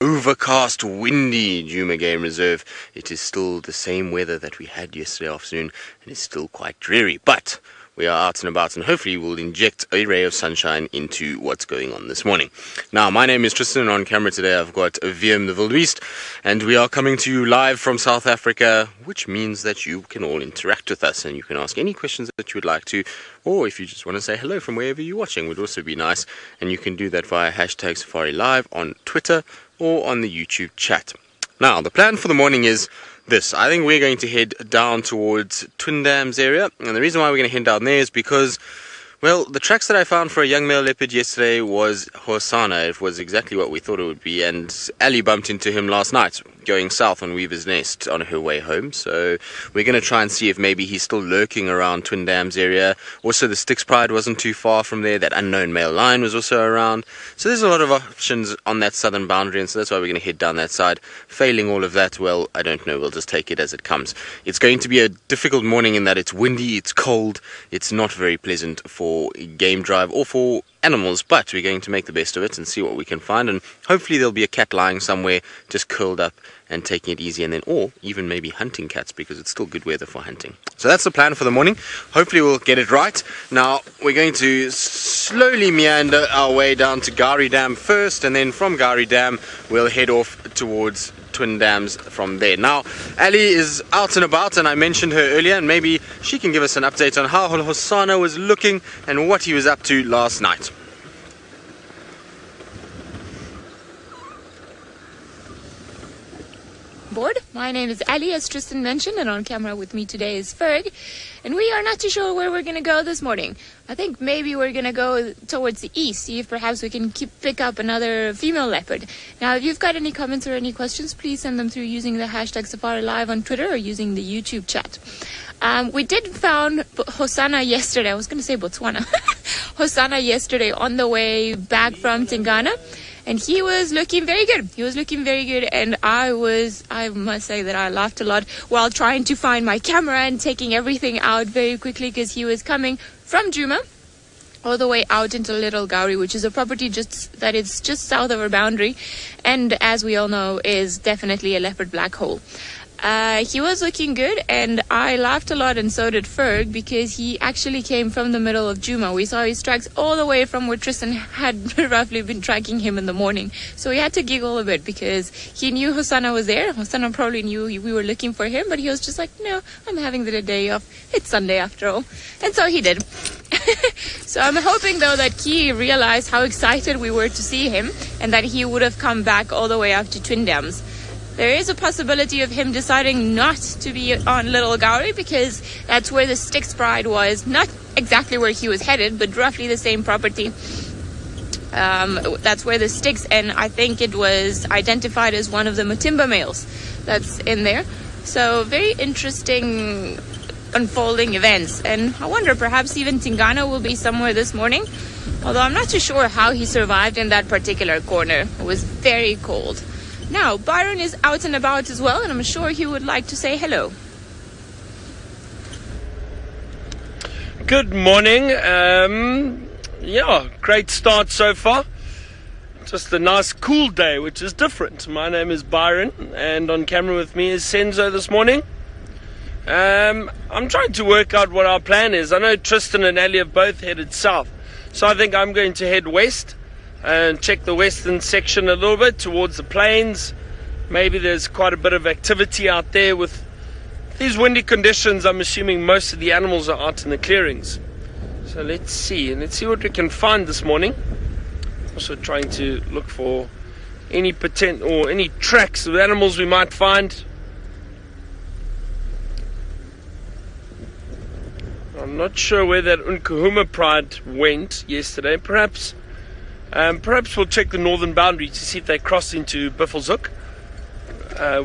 overcast, windy Djuma Game Reserve. It is still the same weather that we had yesterday afternoon, and it's still quite dreary, but we are out and about, and hopefully we'll inject a ray of sunshine into what's going on this morning. Now, my name is Tristan, and on camera today I've got VM the Wildebeest, and we are coming to you live from South Africa, which means that you can all interact with us, and you can ask any questions that you would like to, or if you just want to say hello from wherever you're watching, would also be nice, and you can do that via hashtag Safari Live on Twitter or on the YouTube chat. Now, the plan for the morning is this. I think we're going to head down towards Twin Dams area, and the reason why we're going to head down there is because, well, the tracks that I found for a young male leopard yesterday was Hosanna. It was exactly what we thought it would be, and Ali bumped into him last night going south on Weaver's Nest on her way home. So we're going to try and see if maybe he's still lurking around Twin Dams area. Also, the Styx Pride wasn't too far from there. That unknown male lion was also around. So there's a lot of options on that southern boundary, and so that's why we're going to head down that side. Failing all of that, well, I don't know. We'll just take it as it comes. It's going to be a difficult morning in that it's windy, it's cold, it's not very pleasant for game drive or for animals, but we're going to make the best of it and see what we can find, and hopefully there'll be a cat lying somewhere just curled up and taking it easy, and then or even maybe hunting cats, because it's still good weather for hunting. So that's the plan for the morning. Hopefully we'll get it right. Now we're going to slowly meander our way down to Gari Dam first, and then from Gari Dam we'll head off towards Twin Dams from there. Now, Ali is out and about, and I mentioned her earlier, and maybe she can give us an update on how Hosanna was looking and what he was up to last night. Board. My name is Ali, as Tristan mentioned, and on camera with me today is Ferg, and we are not too sure where we're going to go this morning. I think maybe we're going to go towards the east, see if perhaps we can pick up another female leopard. Now, if you've got any comments or any questions, please send them through using the hashtag Safari Live on Twitter or using the YouTube chat. We did found Hosanna yesterday. I was going to say Botswana. Hosanna yesterday on the way back from Tingana. And he was looking very good. He was looking very good, and I must say that I laughed a lot while trying to find my camera and taking everything out very quickly, because he was coming from Djuma all the way out into Little Gowrie, which is a property that is just south of our boundary, and as we all know, is definitely a leopard black hole. He was looking good, and I laughed a lot, and so did Ferg, because he actually came from the middle of Djuma. We saw his tracks all the way from where Tristan had roughly been tracking him in the morning. So we had to giggle a bit, because he knew Hosanna was there. Hosanna probably knew we were looking for him, but he was just like, no, I'm having the day off. It's Sunday after all. And so he did. So I'm hoping, though, that he realized how excited we were to see him, and that he would have come back all the way up to Twin Dams. There is a possibility of him deciding not to be on Little Gowrie, because that's where the Styx Pride was. Not exactly where he was headed, but roughly the same property. That's where the Styx, and I think it was identified as one of the Matimba males that's in there. So very interesting unfolding events. And I wonder, perhaps even Tingana will be somewhere this morning. Although I'm not too sure how he survived in that particular corner. It was very cold. Now, Byron is out and about as well, and I'm sure he would like to say hello. Good morning. Yeah, great start so far. Just a nice cool day, which is different. My name is Byron, and on camera with me is Senzo this morning. I'm trying to work out what our plan is. I know Tristan and Ali have both headed south, so I think I'm going to head west and check the western section a little bit towards the plains. Maybe there's quite a bit of activity out there. With these windy conditions, I'm assuming most of the animals are out in the clearings. So let's see what we can find this morning. Also trying to look for any any tracks of animals we might find. I'm not sure where that Unkuhuma Pride went yesterday. Perhaps we'll check the northern boundary to see if they cross into Buffelshoek.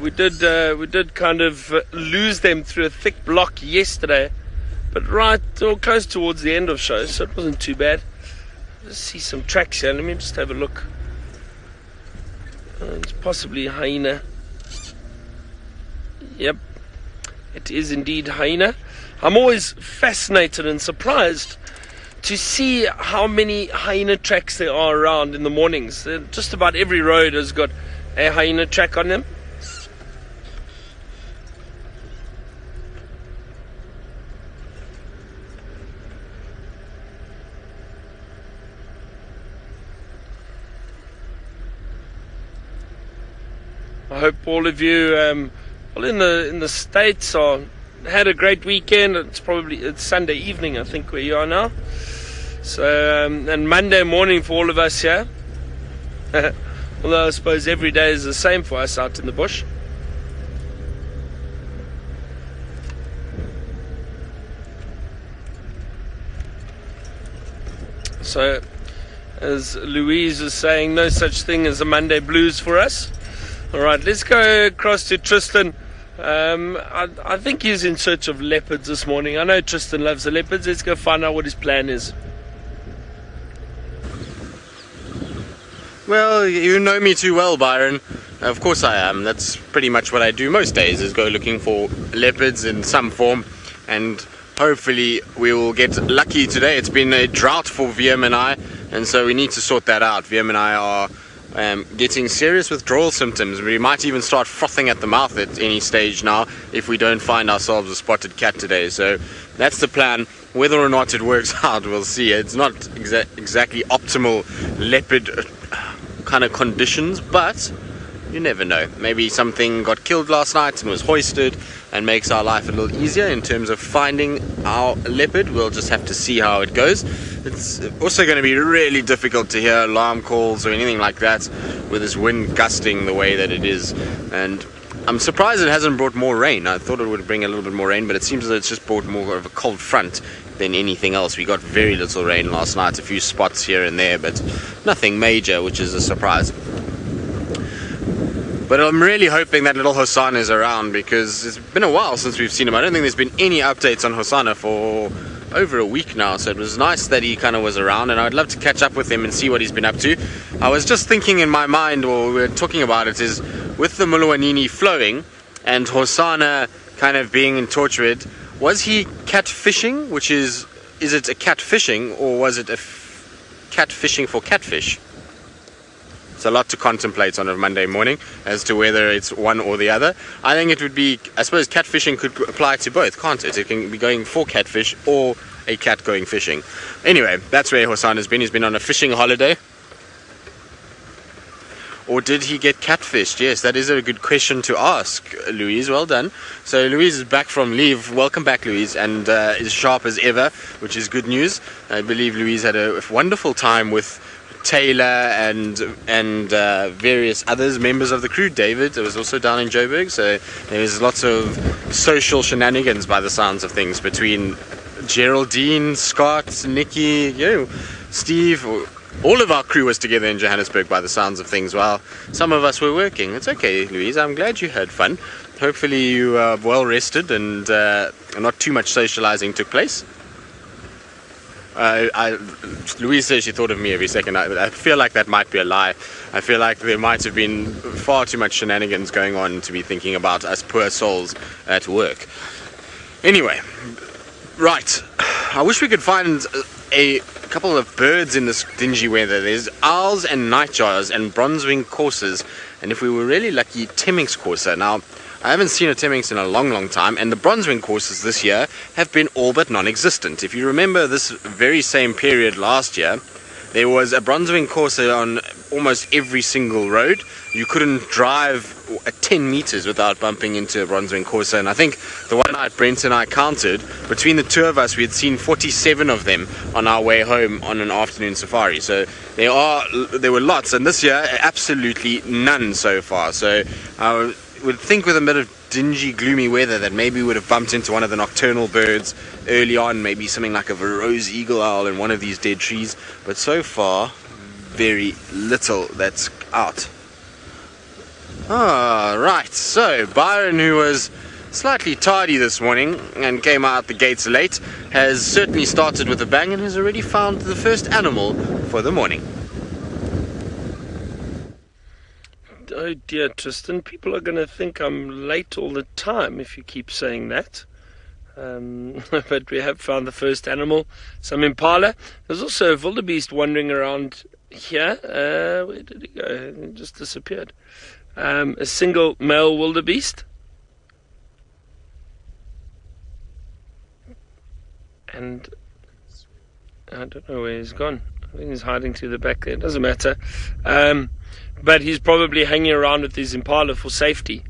We did kind of lose them through a thick block yesterday, but right or close towards the end of show, so it wasn't too bad. Let's see some tracks here. Let me just have a look. It's possibly hyena. Yep, it is indeed hyena. I'm always fascinated and surprised to see how many hyena tracks there are around in the mornings. Just about every road has got a hyena track on them. I hope all of you all in the States had a great weekend. It's Sunday evening, I think, where you are now. So and Monday morning for all of us here. Although I suppose every day is the same for us out in the bush. So, as Louise is saying, no such thing as a Monday blues for us. Alright, let's go across to Tristan. I think he's in search of leopards this morning. I know Tristan loves the leopards. Let's go find out what his plan is. Well, you know me too well, Byron. Of course I am. That's pretty much what I do most days, is go looking for leopards in some form, and hopefully we will get lucky today. It's been a drought for VM and I, and so we need to sort that out. VM and I are getting serious withdrawal symptoms. We might even start frothing at the mouth at any stage now if we don't find ourselves a spotted cat today. So that's the plan. Whether or not it works out, we'll see. It's not exactly optimal leopard kind of conditions, but you never know. Maybe something got killed last night and was hoisted and makes our life a little easier in terms of finding our leopard. We'll just have to see how it goes. It's also going to be really difficult to hear alarm calls or anything like that with this wind gusting the way that it is, and I'm surprised it hasn't brought more rain. I thought it would bring a little bit more rain, but it seems that it's just brought more of a cold front than anything else. We got very little rain last night, a few spots here and there, but nothing major, which is a surprise. But I'm really hoping that little Hosanna is around, because it's been a while since we've seen him. I don't think there's been any updates on Hosanna for over a week now, so it was nice that he kind of was around, and I'd love to catch up with him and see what he's been up to. I was just thinking in my mind, while we were talking about it, is with the Muluwanini flowing and Hosanna kind of being in Torchwood, was he catfishing, which is it a catfishing, or was it a catfishing for catfish? It's a lot to contemplate on a Monday morning as to whether it's one or the other. I think it would be, I suppose catfishing could apply to both, can't it? It can be going for catfish or a cat going fishing. Anyway, that's where Hosanna has been. He's been on a fishing holiday. Or did he get catfished? Yes, that is a good question to ask, Louise. Well done. So Louise is back from leave. Welcome back, Louise, and is sharp as ever, which is good news. I believe Louise had a wonderful time with Taylor and various others, members of the crew. David was also down in Joburg, so there's lots of social shenanigans by the sounds of things between Geraldine, Scott, Nikki, Steve. All of our crew was together in Johannesburg by the sounds of things, while some of us were working. It's okay, Louise. I'm glad you had fun. Hopefully you are well rested and not too much socializing took place. Louise says she thought of me every second. I feel like that might be a lie. I feel like there might have been far too much shenanigans going on to be thinking about us poor souls at work. Anyway, right. I wish we could find a couple of birds in this dingy weather. There's owls and nightjars and bronze-winged coursers, and if we were really lucky, Temminck's courser. Now, I haven't seen a Temminck's in a long time, and the bronze-winged coursers this year have been all but non-existent. If you remember this very same period last year, there was a bronze-winged courser on almost every single road. You couldn't drive 10 meters without bumping into a bronze-winged courser, and I think the one night Brent and I counted, between the two of us we had seen 47 of them on our way home on an afternoon safari. So there were lots, and this year absolutely none so far. So I would think with a bit of dingy, gloomy weather that maybe we would have bumped into one of the nocturnal birds early on, maybe something like a Verreaux's eagle owl in one of these dead trees, but so far very little that's out. Right, so Byron, who was slightly tardy this morning and came out the gates late, has certainly started with a bang and has already found the first animal for the morning. Oh dear, Tristan, people are going to think I'm late all the time if you keep saying that. But we have found the first animal, some impala. There's also a wildebeest wandering around here. Where did he go? It just disappeared. A single male wildebeest. And I don't know where he's gone. I think he's hiding to the back there. It doesn't matter. But he's probably hanging around with his impala for safety.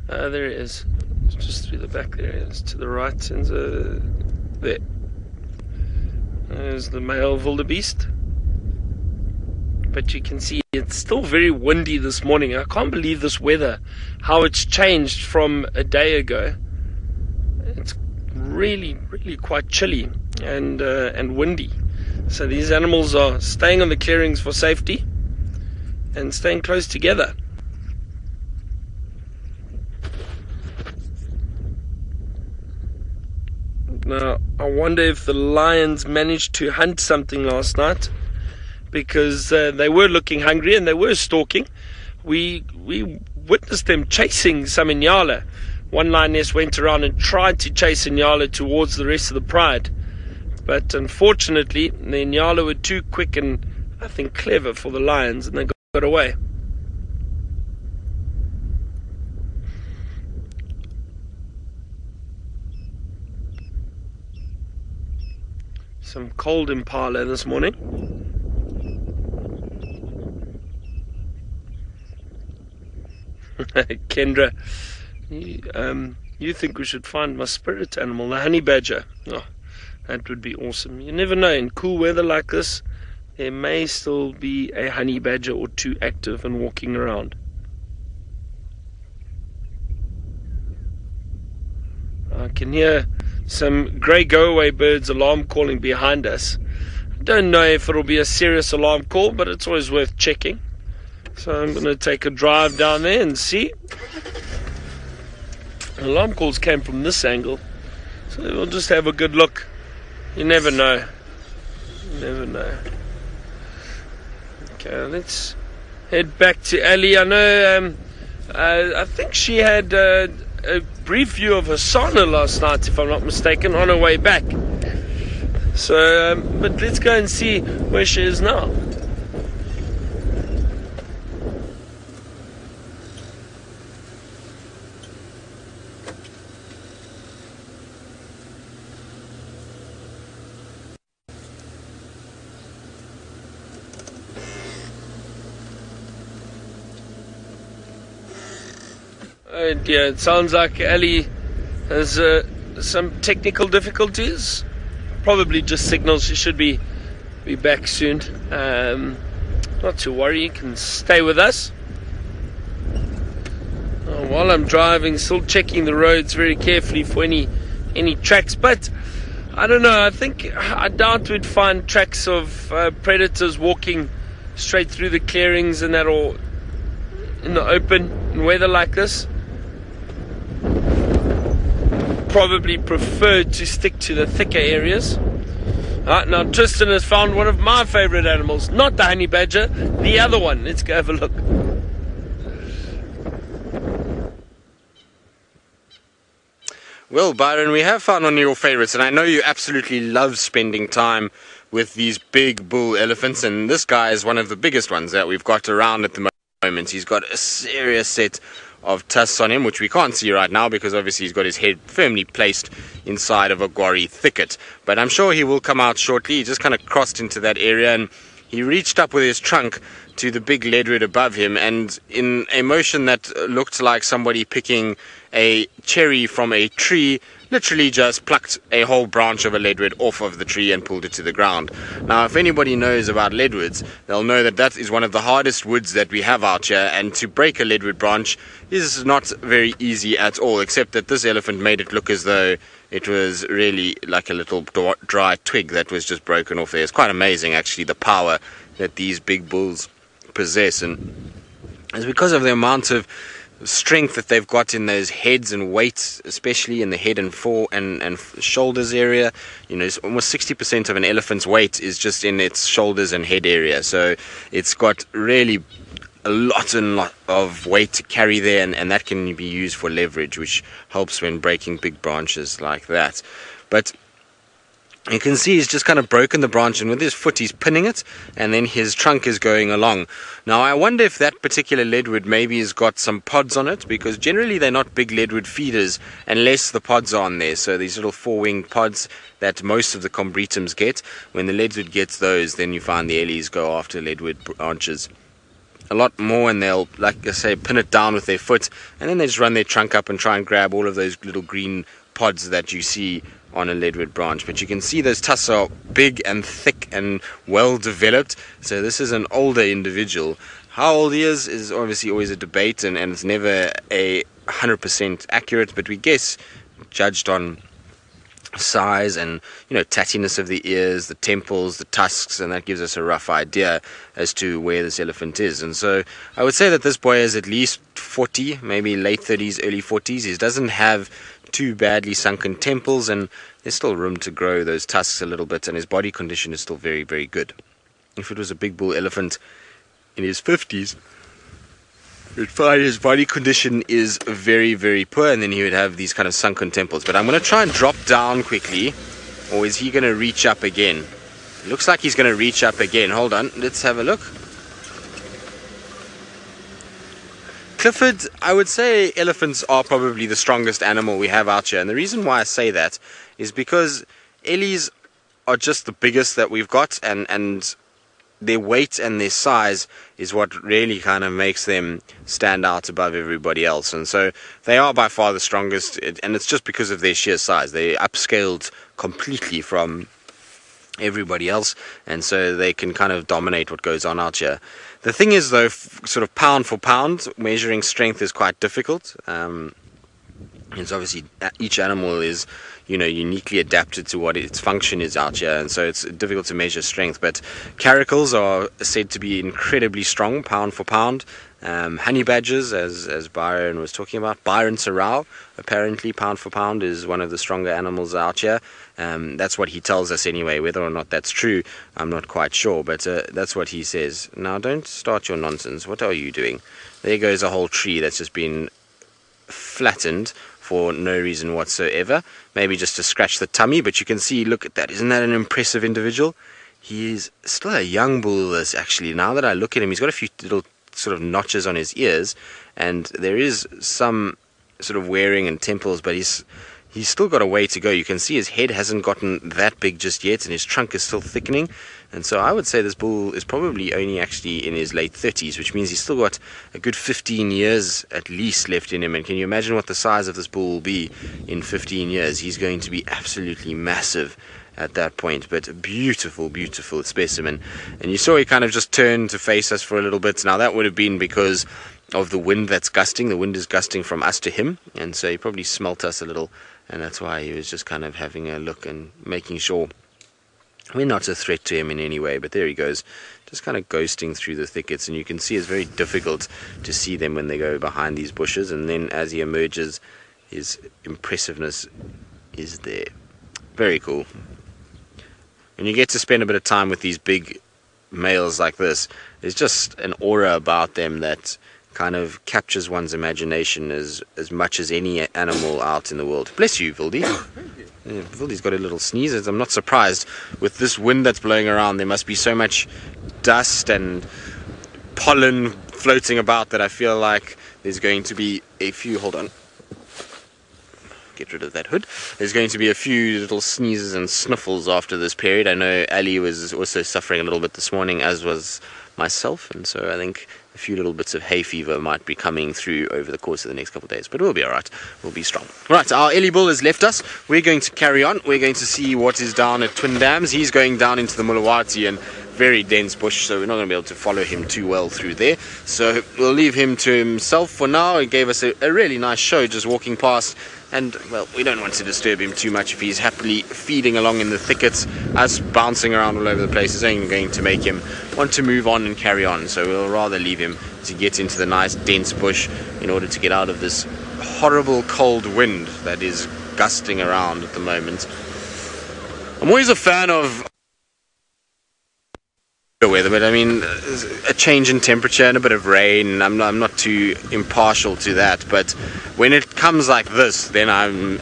There he is. It's just through the back there. It's to the right. And there. There's the male wildebeest. But you can see it's still very windy this morning. I can't believe this weather, how it's changed from a day ago. It's really, really quite chilly and windy. So these animals are staying on the clearings for safety and staying close together. Now, I wonder if the lions managed to hunt something last night, because they were looking hungry and they were stalking. We witnessed them chasing some inyala. One lioness went around and tried to chase inyala towards the rest of the pride. But unfortunately, the inyala were too quick and, I think, clever for the lions, and they got away. Some cold impala this morning. Kendra, you think we should find my spirit animal, the honey badger? Oh, that would be awesome. You never know, in cool weather like this, there may still be a honey badger or two active and walking around. I can hear some grey go-away birds alarm calling behind us. I don't know if it'll be a serious alarm call, but it's always worth checking. So I'm going to take a drive down there and see. Alarm calls came from this angle, so we'll just have a good look. You never know. You never know. Okay, let's head back to Ali. I know, I think she had a brief view of Hasana last night, if I'm not mistaken, on her way back. So, but let's go and see where she is now. Oh dear, it sounds like Ali has some technical difficulties. Probably just signals she should be back soon. Not to worry, you can stay with us. While I'm driving, still checking the roads very carefully for any tracks. But I don't know, I doubt we'd find tracks of predators walking straight through the clearings and that, or in the open in weather like this. Probably prefer to stick to the thicker areas. Now Tristan has found one of my favourite animals, not the honey badger, the other one. Let's go have a look. Well, Byron, we have found one of your favourites, and I know you absolutely love spending time with these big bull elephants, and this guy is one of the biggest ones that we've got around at the moment. He's got a serious set of tusks on him, which we can't see right now because obviously he's got his head firmly placed inside of a guarri thicket. But I'm sure he will come out shortly. He just kind of crossed into that area and he reached up with his trunk to the big leadwood above him, and in a motion that looked like somebody picking a cherry from a tree, literally just plucked a whole branch of a leadwood off of the tree and pulled it to the ground. Now, if anybody knows about leadwoods, they'll know that that is one of the hardest woods that we have out here, and to break a leadwood branch is not very easy at all, except that this elephant made it look as though it was really like a little dry twig that was just broken off there. It's quite amazing, actually, the power that these big bulls possess, and it's because of the amount of strength that they've got in those heads and weight, especially in the head and shoulders area. You know, it's almost 60% of an elephant's weight is just in its shoulders and head area, so it's got really a lot of weight to carry there, and that can be used for leverage, which helps when breaking big branches like that. But You can see he's just kind of broken the branch, and with his foot he's pinning it, and then his trunk is going along. Now I wonder if that particular leadwood maybe has got some pods on it, because generally they're not big leadwood feeders unless the pods are on there. So these little four-winged pods that most of the combretums get, when the leadwood gets those, then you find the ellies go after leadwood branches a lot more, and they'll, like I say, pin it down with their foot, and then they just run their trunk up and try and grab all of those little green pods that you see on a leadwood branch. But you can see those tusks are big and thick and well developed, so this is an older individual. How old he is obviously always a debate, and it's never a 100% accurate, but we guess, judged on size and, you know, tattiness of the ears, the temples, the tusks, and that gives us a rough idea as to where this elephant is. And so I would say that this boy is at least 40, maybe late 30s, early 40s. He doesn't have too badly sunken temples, and there's still room to grow those tusks a little bit, and his body condition is still very, very good. If it was a big bull elephant in his 50s, you'd find his body condition is very, very poor, and then he would have these kind of sunken temples. But I'm going to try and drop down quickly, or is he going to reach up again? It looks like he's going to reach up again. Hold on, let's have a look. Clifford, I would say elephants are probably the strongest animal we have out here, and the reason why I say that is because ellies are just the biggest that we've got, and their weight and their size is what really kind of makes them stand out above everybody else. And so they are by far the strongest, and it's just because of their sheer size. They're upscaled completely from everybody else, and so they can kind of dominate what goes on out here. The thing is, though, sort of pound for pound, measuring strength is quite difficult. It's obviously each animal is, you know, uniquely adapted to what its function is out here, and so it's difficult to measure strength. But caracals are said to be incredibly strong, pound for pound. Honey badgers, as Byron was talking about, Byron Sorrell, apparently pound for pound is one of the stronger animals out here. That's what he tells us anyway. Whether or not that's true, I'm not quite sure, but that's what he says. Now, don't start your nonsense. What are you doing? There goes a whole tree that's just been flattened for no reason whatsoever, maybe just to scratch the tummy. But you can see, look at that, isn't that an impressive individual? He is still a young bull, this, actually. Now that I look at him, he's got a few little sort of notches on his ears, and there is some sort of wearing and temples, but he's still got a way to go. You can see his head hasn't gotten that big just yet, and his trunk is still thickening. And so I would say this bull is probably only actually in his late 30s, which means he's still got a good 15 years at least left in him. And can you imagine what the size of this bull will be in 15 years? He's going to be absolutely massive at that point. But a beautiful, beautiful specimen. And you saw he kind of just turned to face us for a little bit. Now that would have been because of the wind that's gusting. The wind is gusting from us to him, and so he probably smelt us a little, and that's why he was just kind of having a look and making sure we're not a threat to him in any way. But there he goes, just kind of ghosting through the thickets, and you can see it's very difficult to see them when they go behind these bushes, and then as he emerges, his impressiveness is there. Very cool. When you get to spend a bit of time with these big males like this, there's just an aura about them that kind of captures one's imagination as much as any animal out in the world. Bless you, Vildy. Yeah, Vildy's got a little sneeze. I'm not surprised. With this wind that's blowing around, there must be so much dust and pollen floating about that I feel like there's going to be a few... Hold on. Get rid of that hood. There's going to be a few little sneezes and sniffles after this period. I know Ali was also suffering a little bit this morning, as was myself, and so I think a few little bits of hay fever might be coming through over the course of the next couple of days, but we'll be alright. We'll be strong. Right, our Ellie Bull has left us. We're going to carry on. We're going to see what is down at Twin Dams. He's going down into the Mulawati and very dense bush, so we're not going to be able to follow him too well through there. So we'll leave him to himself for now. He gave us a really nice show just walking past, and well, we don't want to disturb him too much if he's happily feeding along in the thickets. Us bouncing around all over the place is only going to make him want to move on and carry on, so we'll rather leave him to get into the nice dense bush in order to get out of this horrible cold wind that is gusting around at the moment. I'm always a fan of weather, but I mean, a change in temperature and a bit of rain, I'm not too impartial to that, but when it comes like this, then I'm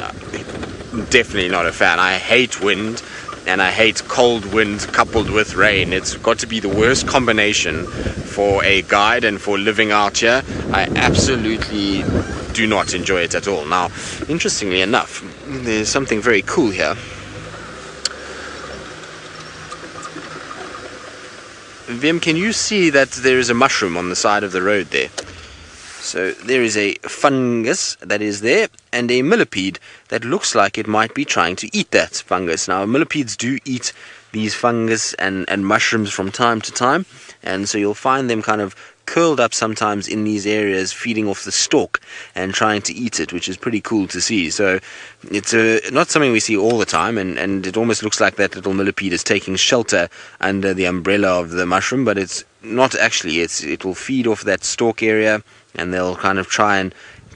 definitely not a fan. I hate wind, and I hate cold wind coupled with rain. It's got to be the worst combination for a guide and for living out here. I absolutely do not enjoy it at all. Now, interestingly enough, there's something very cool here. Vim, can you see that there is a mushroom on the side of the road there? So there is a fungus that is there and a millipede that looks like it might be trying to eat that fungus. Now, millipedes do eat these fungus and mushrooms from time to time, and so you'll find them kind of curled up sometimes in these areas, feeding off the stalk and trying to eat it, which is pretty cool to see. So it's not something we see all the time, and it almost looks like that little millipede is taking shelter under the umbrella of the mushroom, but it's not actually. It will feed off that stalk area, and they'll kind of try and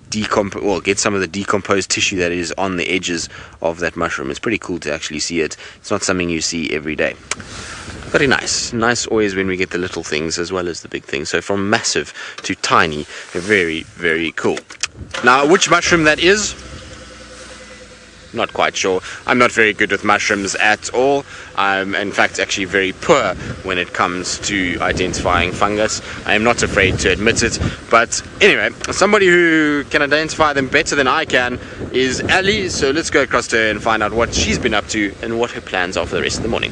get some of the decomposed tissue that is on the edges of that mushroom. It's pretty cool to actually see it. It's not something you see every day. Very nice always when we get the little things as well as the big things. So from massive to tiny, very, very cool. Now, which mushroom that is, not quite sure. I'm not very good with mushrooms at all. I'm in fact actually very poor when it comes to identifying fungus. I am not afraid to admit it, but anyway, somebody who can identify them better than I can is Ali. So let's go across to her and find out what she's been up to and what her plans are for the rest of the morning.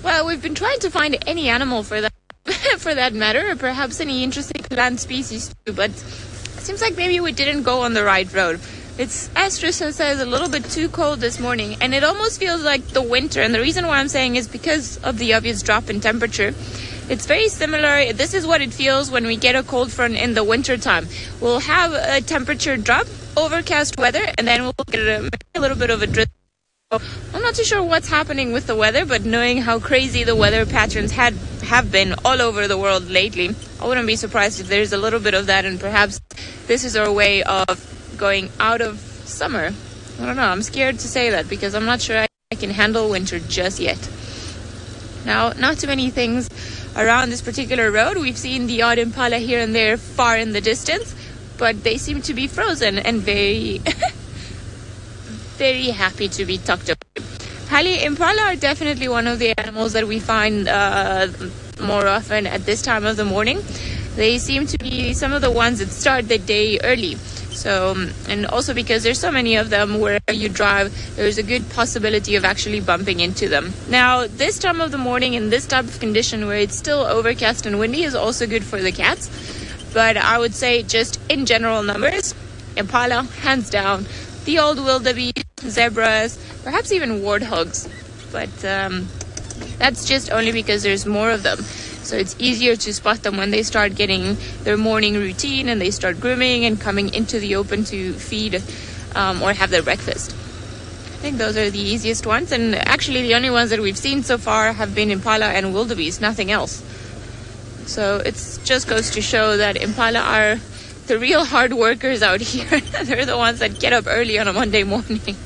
Well, we've been trying to find any animal for that matter, or perhaps any interesting plant species too, but it seems like maybe we didn't go on the right road. It's, as Tristan says, a little bit too cold this morning, and it almost feels like the winter. And the reason why I'm saying is because of the obvious drop in temperature. It's very similar. This is what it feels when we get a cold front in the winter time. We'll have a temperature drop, overcast weather, and then we'll get a little bit of a drizzle. I'm not too sure what's happening with the weather, but knowing how crazy the weather patterns have been all over the world lately, I wouldn't be surprised if there's a little bit of that, and perhaps this is our way of going out of summer. I don't know, I'm scared to say that because I'm not sure I can handle winter just yet. Now, not too many things around this particular road. We've seen the odd impala here and there far in the distance, but they seem to be frozen and very very happy to be tucked away. Impala are definitely one of the animals that we find more often at this time of the morning. They seem to be some of the ones that start the day early. So, and also because there's so many of them, wherever you drive, there's a good possibility of actually bumping into them. Now, this time of the morning in this type of condition where it's still overcast and windy is also good for the cats. But I would say just in general numbers, impala, hands down. The old wildebeest, zebras, perhaps even warthogs. But that's just only because there's more of them. So it's easier to spot them when they start getting their morning routine and they start grooming and coming into the open to feed or have their breakfast. I think those are the easiest ones. And actually the only ones that we've seen so far have been impala and wildebeest, nothing else. So it just goes to show that impala are the real hard workers out here. They're the ones that get up early on a Monday morning.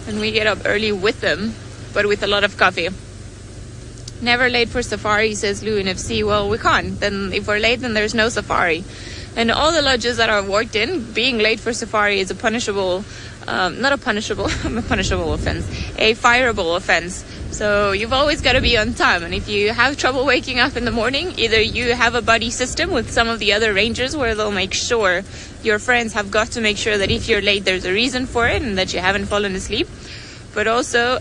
And we get up early with them, but with a lot of coffee. Never late for safari, says Lou in FC. Well, we can't. Then if we're late, then there's no safari. And all the lodges that I've worked in, being late for safari is a punishable, not a punishable, a punishable offense, a fireable offense. So you've always got to be on time. And if you have trouble waking up in the morning, either you have a buddy system with some of the other rangers where they'll make sure your friends have got to make sure that if you're late, there's a reason for it and that you haven't fallen asleep. But also,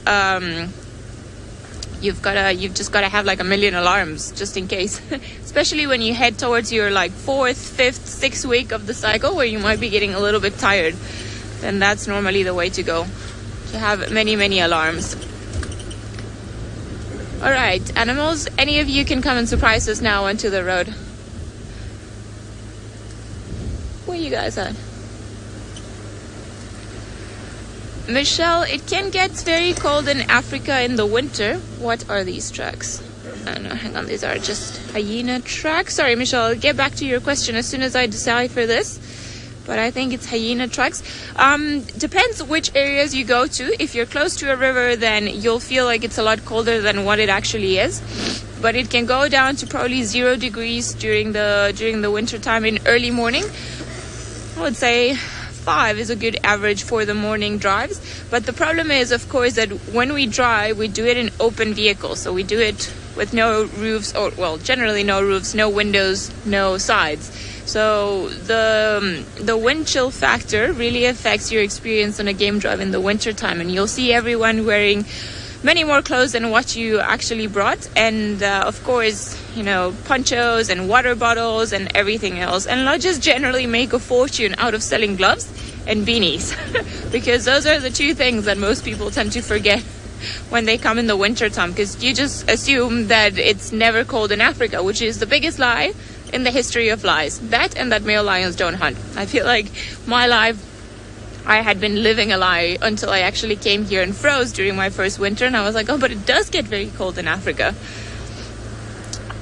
you've just got to have like a million alarms just in case. Especially when you head towards your like 4th, 5th, 6th week of the cycle where you might be getting a little bit tired. Then that's normally the way to go. To have many, many alarms. Alright, animals, any of you can come and surprise us now onto the road. Where you guys at? Michelle, it can get very cold in Africa in the winter. What are these tracks? No, hang on, these are just hyena tracks. Sorry, Michelle, I'll get back to your question as soon as I decipher this. But I think it's hyena tracks. Depends which areas you go to. If you're close to a river, then you'll feel like it's a lot colder than what it actually is. But it can go down to probably 0 degrees during the winter time in early morning. I would say 5 is a good average for the morning drives. But the problem is, of course, that when we drive, we do it in open vehicles. So we do it with no roofs, or, well, generally no roofs, no windows, no sides. So the wind chill factor really affects your experience on a game drive in the winter time. And you'll see everyone wearing many more clothes than what you actually brought, and of course, you know, ponchos and water bottles and everything else. And lodges generally make a fortune out of selling gloves and beanies because those are the two things that most people tend to forget when they come in the winter time, because you just assume that it's never cold in Africa, which is the biggest lie in the history of lies. That and that male lions don't hunt. I feel like my life, I had been living a lie until I actually came here and froze during my first winter, and I was like, oh, but it does get very cold in Africa.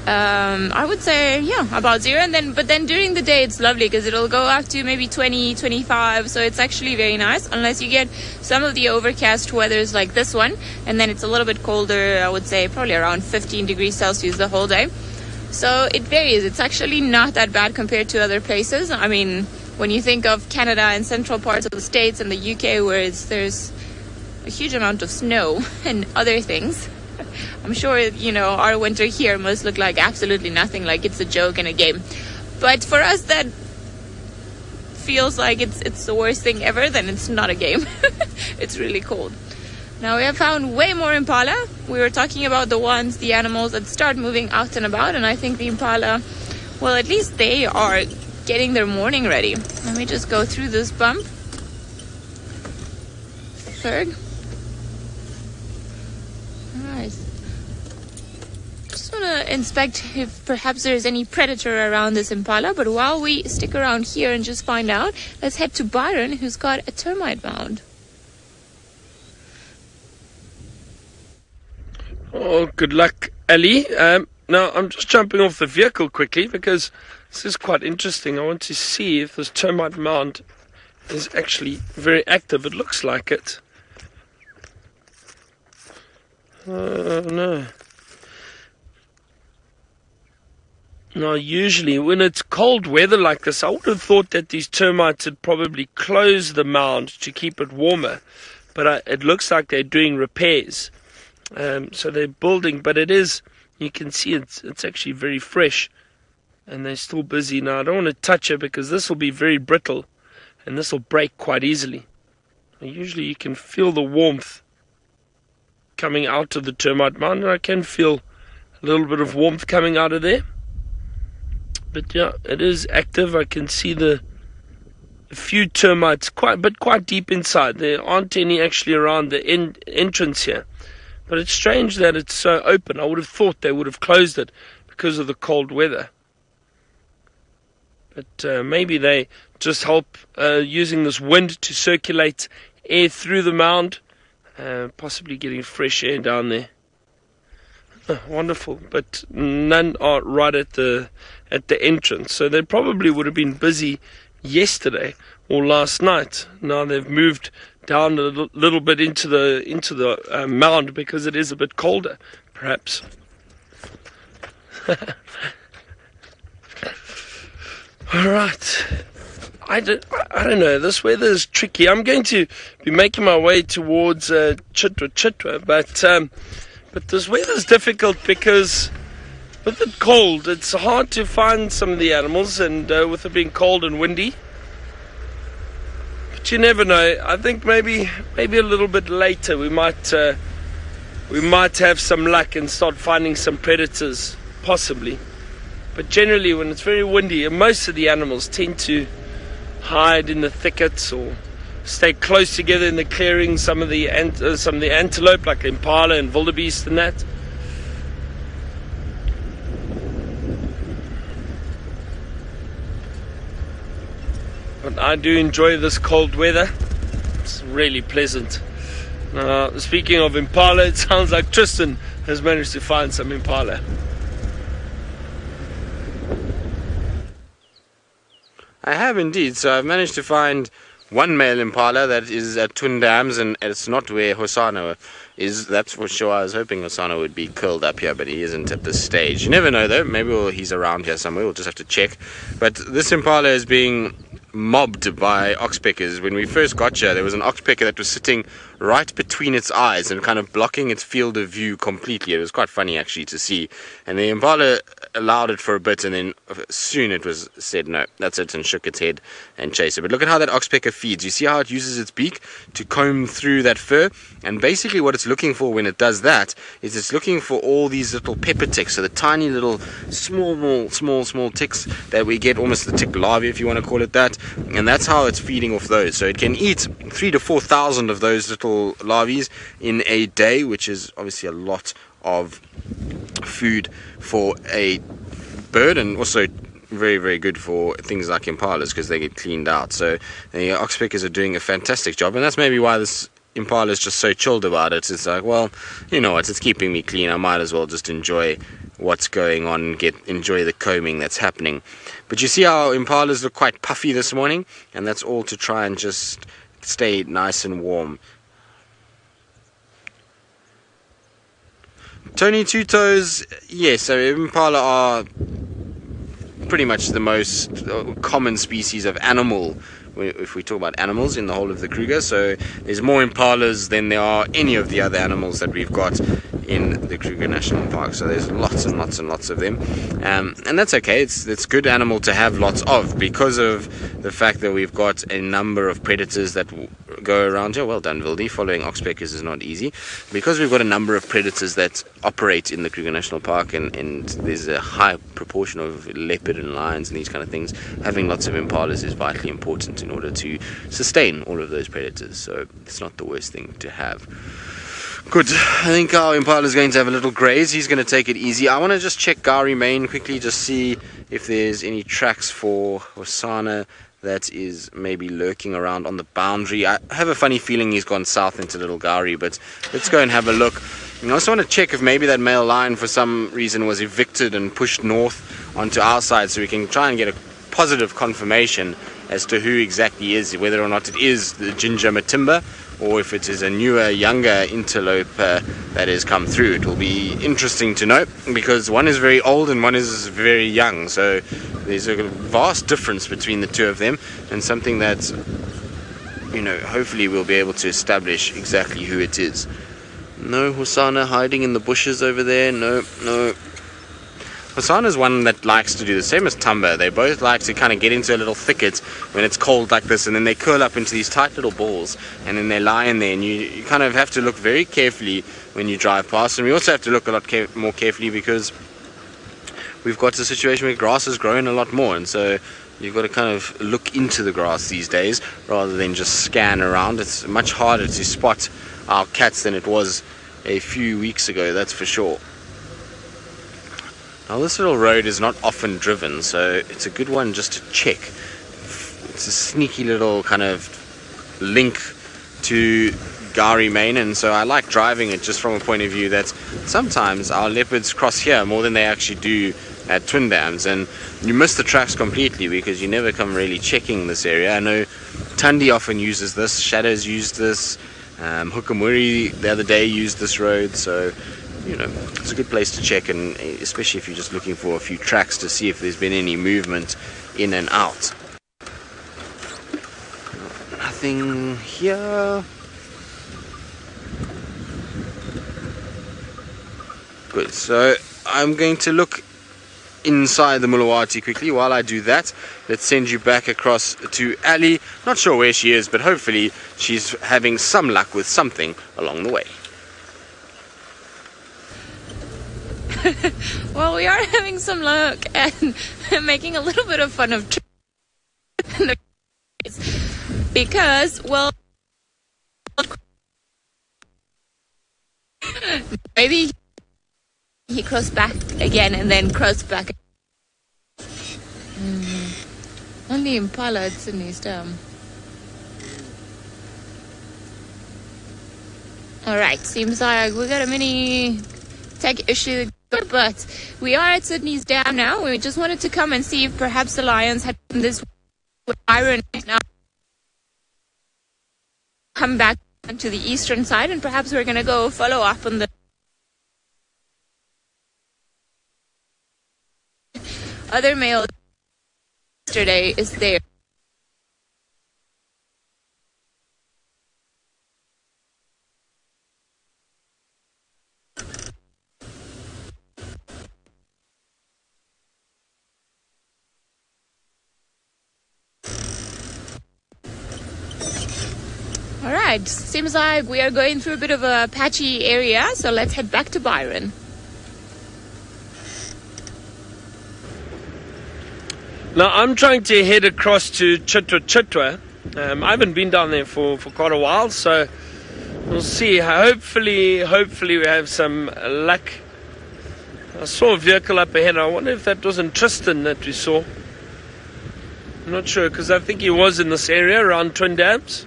I would say, yeah, about 0. But then during the day it's lovely because it'll go up to maybe 20, 25, so it's actually very nice, unless you get some of the overcast weathers like this one, and then it's a little bit colder. I would say probably around 15 degrees Celsius the whole day. So it varies. It's actually not that bad compared to other places. I mean, when you think of Canada and central parts of the States and the UK, where there's a huge amount of snow and other things, I'm sure, you know, our winter here must look like absolutely nothing, like it's a joke and a game. But for us, that feels like it's the worst thing ever. Then it's not a game. It's really cold. Now we have found way more impala. We were talking about the animals that start moving out and about, and I think the impala, well, at least they are getting their morning ready. Let me just go through this bump. Ferg. Alright. Just want to inspect if perhaps there's any predator around this impala, but while we stick around here and just find out, let's head to Byron, who's got a termite mound. Oh, good luck, Ali. Now, I'm just jumping off the vehicle quickly because this is quite interesting. I want to see if this termite mound is actually very active. It looks like it. No. Now, usually when it's cold weather like this, I would have thought that these termites had probably closed the mound to keep it warmer. But it looks like they're doing repairs. So they're building, but it is, you can see it's actually very fresh. And they're still busy. Now, I don't want to touch it because this will be very brittle and this will break quite easily. Usually you can feel the warmth coming out of the termite mound, and I can feel a little bit of warmth coming out of there. But yeah, it is active. I can see a few termites quite deep inside. There aren't any actually around the entrance here. But it's strange that it's so open. I would have thought they would have closed it because of the cold weather. But maybe they just help using this wind to circulate air through the mound, possibly getting fresh air down there. Oh, wonderful. But none are right at the entrance. So they probably would have been busy yesterday or last night. Now they've moved down a little bit into the mound because it is a bit colder, perhaps. All right. I don't know. This weather is tricky. I'm going to be making my way towards Chitwa, but this weather is difficult because with it cold, it's hard to find some of the animals, and with it being cold and windy. But you never know. I think maybe a little bit later we might have some luck and start finding some predators, possibly. But generally, when it's very windy, most of the animals tend to hide in the thickets or stay close together in the clearing. Some of the antelope, like impala and wildebeest and that. But I do enjoy this cold weather. It's really pleasant. Speaking of impala, it sounds like Tristan has managed to find some impala. I have indeed. So I've managed to find one male impala that is at Twin Dams, and it's not where Hosana is. That's for sure. I was hoping Hosana would be curled up here, but he isn't at this stage. You never know though. Maybe he's around here somewhere. We'll just have to check. But this impala is being mobbed by oxpeckers. When we first got here, there was an oxpecker that was sitting right between its eyes and kind of blocking its field of view completely. It was quite funny actually to see, and the impala allowed it for a bit, and then soon it was said no, that's it, and shook its head and chased it. But look at how that oxpecker feeds. You see how it uses its beak to comb through that fur, and basically what it's looking for when it does that is it's looking for all these little pepper ticks, so the tiny little small ticks that we get, almost the tick larvae if you want to call it that, and that's how it's feeding off those. So it can eat 3,000 to 4,000 of those little larvae in a day, which is obviously a lot of food for a bird, and also very, very good for things like impalas because they get cleaned out. So the oxpeckers are doing a fantastic job, and that's maybe why this impala is just so chilled about it. It's like, well, you know what, it's keeping me clean, I might as well just enjoy what's going on, enjoy the combing that's happening. But you see how impalas look quite puffy this morning, and that's all to try and just stay nice and warm. Tony Two Toes, yes, so impala are pretty much the most common species of animal if we talk about animals in the whole of the Kruger. So there's more impalas than there are any of the other animals that we've got in the Kruger National Park. So there's lots and lots and lots of them, and that's okay. It's good animal to have lots of, because of the fact that we've got a number of predators that go around here. Well done, Vildi. Following oxpeckers is not easy, because we've got a number of predators that operate in the Kruger National Park, and there's a high proportion of leopard and lions and these kind of things. Having lots of impalas is vitally important in order to sustain all of those predators, so it's not the worst thing to have. Good. I think our impala is going to have a little graze. He's going to take it easy. I want to just check Gari Main quickly, just see if there's any tracks for Hosana that is maybe lurking around on the boundary. I have a funny feeling he's gone south into Little Gari, but let's go and have a look. And I also want to check if maybe that male lion for some reason was evicted and pushed north onto our side, so we can try and get a positive confirmation as to who exactly is, whether or not it is the Ginger Matimba or if it is a newer, younger interloper that has come through. It will be interesting to know, because one is very old and one is very young, so there's a vast difference between the two of them, and something that, you know, hopefully we'll be able to establish exactly who it is. No Hosana hiding in the bushes over there. No. Hosana is one that likes to do the same as Tamba. They both like to kind of get into a little thicket when it's cold like this, and then they curl up into these tight little balls, and then they lie in there, and you kind of have to look very carefully when you drive past. And we also have to look a lot more carefully because we've got a situation where grass is growing a lot more, and so you've got to kind of look into the grass these days rather than just scan around. It's much harder to spot our cats than it was a few weeks ago, that's for sure. Now this little road is not often driven, so it's a good one just to check. It's a sneaky little kind of link to Gari Main, and so I like driving it just from a point of view that sometimes our leopards cross here more than they actually do at Twin Dams, and you miss the tracks completely because you never come really checking this area. I know Tundi often uses this, Shadows used this, Hukamuri the other day used this road, so you know, it's a good place to check, and especially if you're just looking for a few tracks to see if there's been any movement in and out. Nothing here. Good, so I'm going to look inside the Mulawati quickly. While I do that, let's send you back across to Ali. Not sure where she is, but hopefully she's having some luck with something along the way. Well, we are having some luck and making a little bit of fun of because, well, maybe he crossed back again and then crossed back. Only Impala at Sydney's Dam. Alright, seems like we got a mini tech issue, but we are at Sydney's Dam now. We just wanted to come and see if perhaps the lions had done this with iron now. Come back to the eastern side, and perhaps we're going to go follow up on the other male yesterday is there. Alright, seems like we are going through a bit of a patchy area, so let's head back to Byron. Now I'm trying to head across to Chitwa. I haven't been down there for quite a while, so we'll see. Hopefully we have some luck. I saw a vehicle up ahead. I wonder if that wasn't Tristan that we saw. I'm not sure, because I think he was in this area around Twin Dams.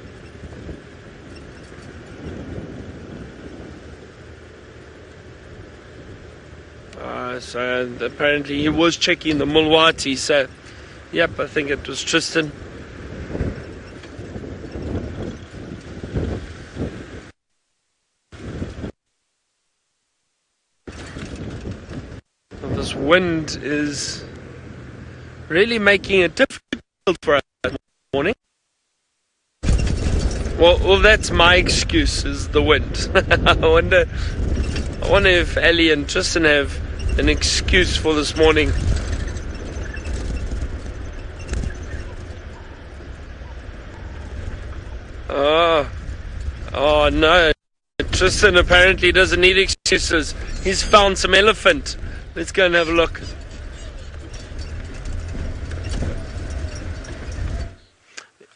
So apparently he was checking the Mulwati, so yep, I think it was Tristan. Well, this wind is really making it difficult for us this morning. Well, that's my excuse, is the wind. I wonder if Ellie and Tristan have an excuse for this morning. Oh no, Tristan apparently doesn't need excuses. He's found some elephant. Let's go and have a look.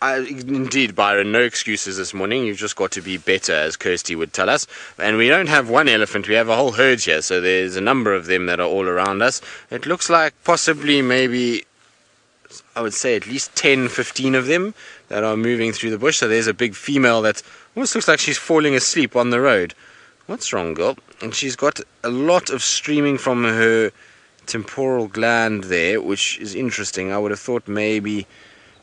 Indeed, Byron, no excuses this morning. You've just got to be better, as Kirsty would tell us. And we don't have one elephant, we have a whole herd here, so there's a number of them that are all around us. It looks like possibly maybe, I would say at least 10, 15 of them that are moving through the bush. So there's a big female that almost looks like she's falling asleep on the road. What's wrong, girl? And she's got a lot of streaming from her temporal gland there, which is interesting. I would have thought maybe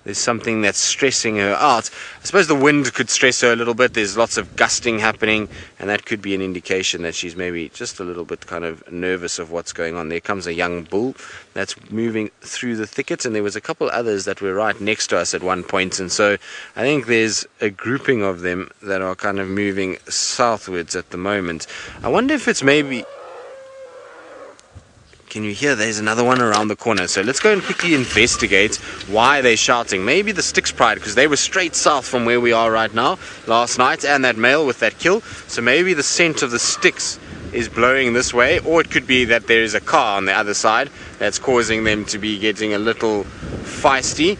there's something that's stressing her out. I suppose the wind could stress her a little bit. There's lots of gusting happening, and that could be an indication that she's maybe just a little bit kind of nervous of what's going on. There comes a young bull that's moving through the thicket, and there was a couple others that were right next to us at one point, and so I think there's a grouping of them that are kind of moving southwards at the moment. I wonder if it's maybe... Can you hear? There's another one around the corner. So let's go and quickly investigate why they're shouting. Maybe the Sticks Pride, because they were straight south from where we are right now last night, and that male with that kill. So maybe the scent of the sticks is blowing this way, or it could be that there is a car on the other side that's causing them to be getting a little feisty.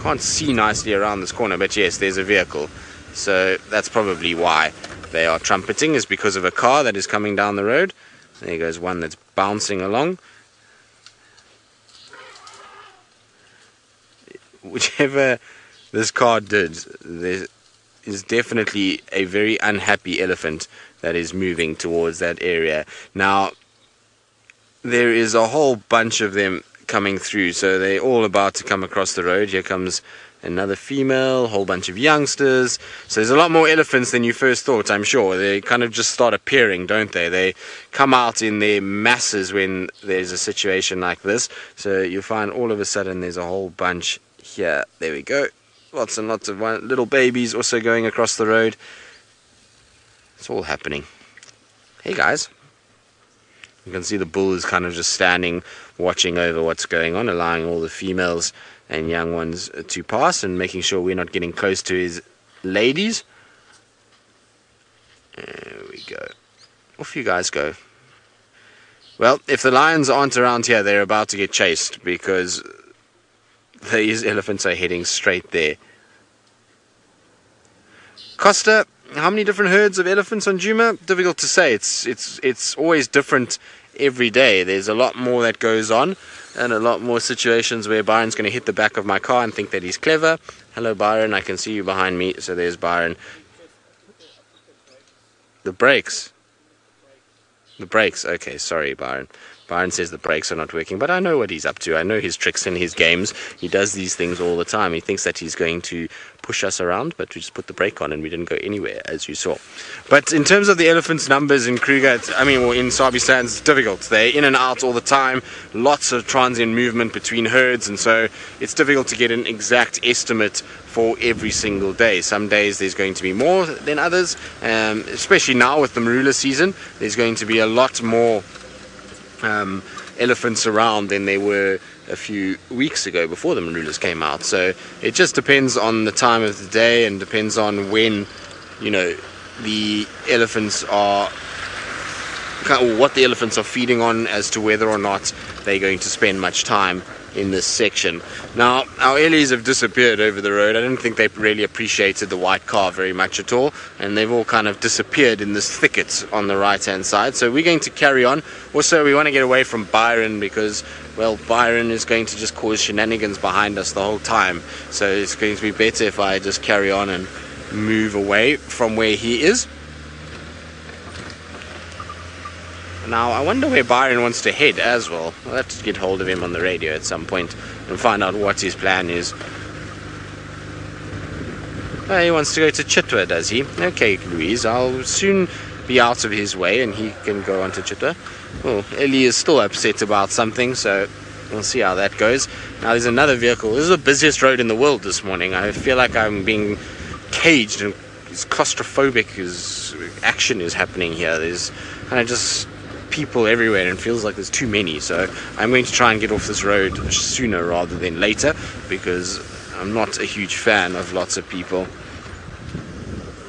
Can't see nicely around this corner, but yes, there's a vehicle. So that's probably why they are trumpeting, is because of a car that is coming down the road. There goes one that's bouncing along. Whichever this car did, there is definitely a very unhappy elephant that is moving towards that area. Now, there is a whole bunch of them coming through, so they're all about to come across the road. Here comes another female, a whole bunch of youngsters. So there's a lot more elephants than you first thought, I'm sure. They kind of just start appearing, don't they? They come out in their masses when there's a situation like this. So you find all of a sudden there's a whole bunch here. There we go. Lots and lots of little babies also going across the road. It's all happening. Hey guys. You can see the bull is kind of just standing, watching over what's going on, allowing all the females and young ones to pass and making sure we're not getting close to his ladies. There we go. Off you guys go. Well, if the lions aren't around here, they're about to get chased, because these elephants are heading straight there. Costa, how many different herds of elephants on Djuma? Difficult to say. It's always different every day. There's a lot more that goes on, and a lot more situations where Byron's going to hit the back of my car and think that he's clever. Hello Byron, I can see you behind me. So there's Byron. The brakes. The brakes. Okay, sorry Byron. Byron says the brakes are not working, but I know what he's up to. I know his tricks and his games. He does these things all the time. He thinks that he's going to push us around, but we just put the brake on and we didn't go anywhere, as you saw. But in terms of the elephants' numbers in Kruger, in Sabi stands, it's difficult. They're in and out all the time, lots of transient movement between herds, and so it's difficult to get an exact estimate for every single day. Some days there's going to be more than others, especially now with the marula season. There's going to be a lot more elephants around than there were a few weeks ago before the maroolers came out. So it just depends on the time of the day and depends on when, you know, the elephants are, or what the elephants are feeding on, as to whether or not they're going to spend much time in this section. Now, our Ellies have disappeared over the road. I don't think they really appreciated the white car very much at all, and they've all kind of disappeared in this thicket on the right hand side. So we're going to carry on. Also, we want to get away from Byron because, well, Byron is going to just cause shenanigans behind us the whole time. So it's going to be better if I just carry on and move away from where he is. Now, I wonder where Byron wants to head as well. I'll have to get hold of him on the radio at some point and find out what his plan is. Oh, he wants to go to Chitwa, does he? Okay, Louise, I'll soon be out of his way and he can go on to Chitwa. Well, Ellie is still upset about something, so we'll see how that goes. Now, there's another vehicle. This is the busiest road in the world this morning. I feel like I'm being caged and it's claustrophobic as action is happening here. There's kind of just people everywhere and it feels like there's too many, so I'm going to try and get off this road sooner rather than later because I'm not a huge fan of lots of people.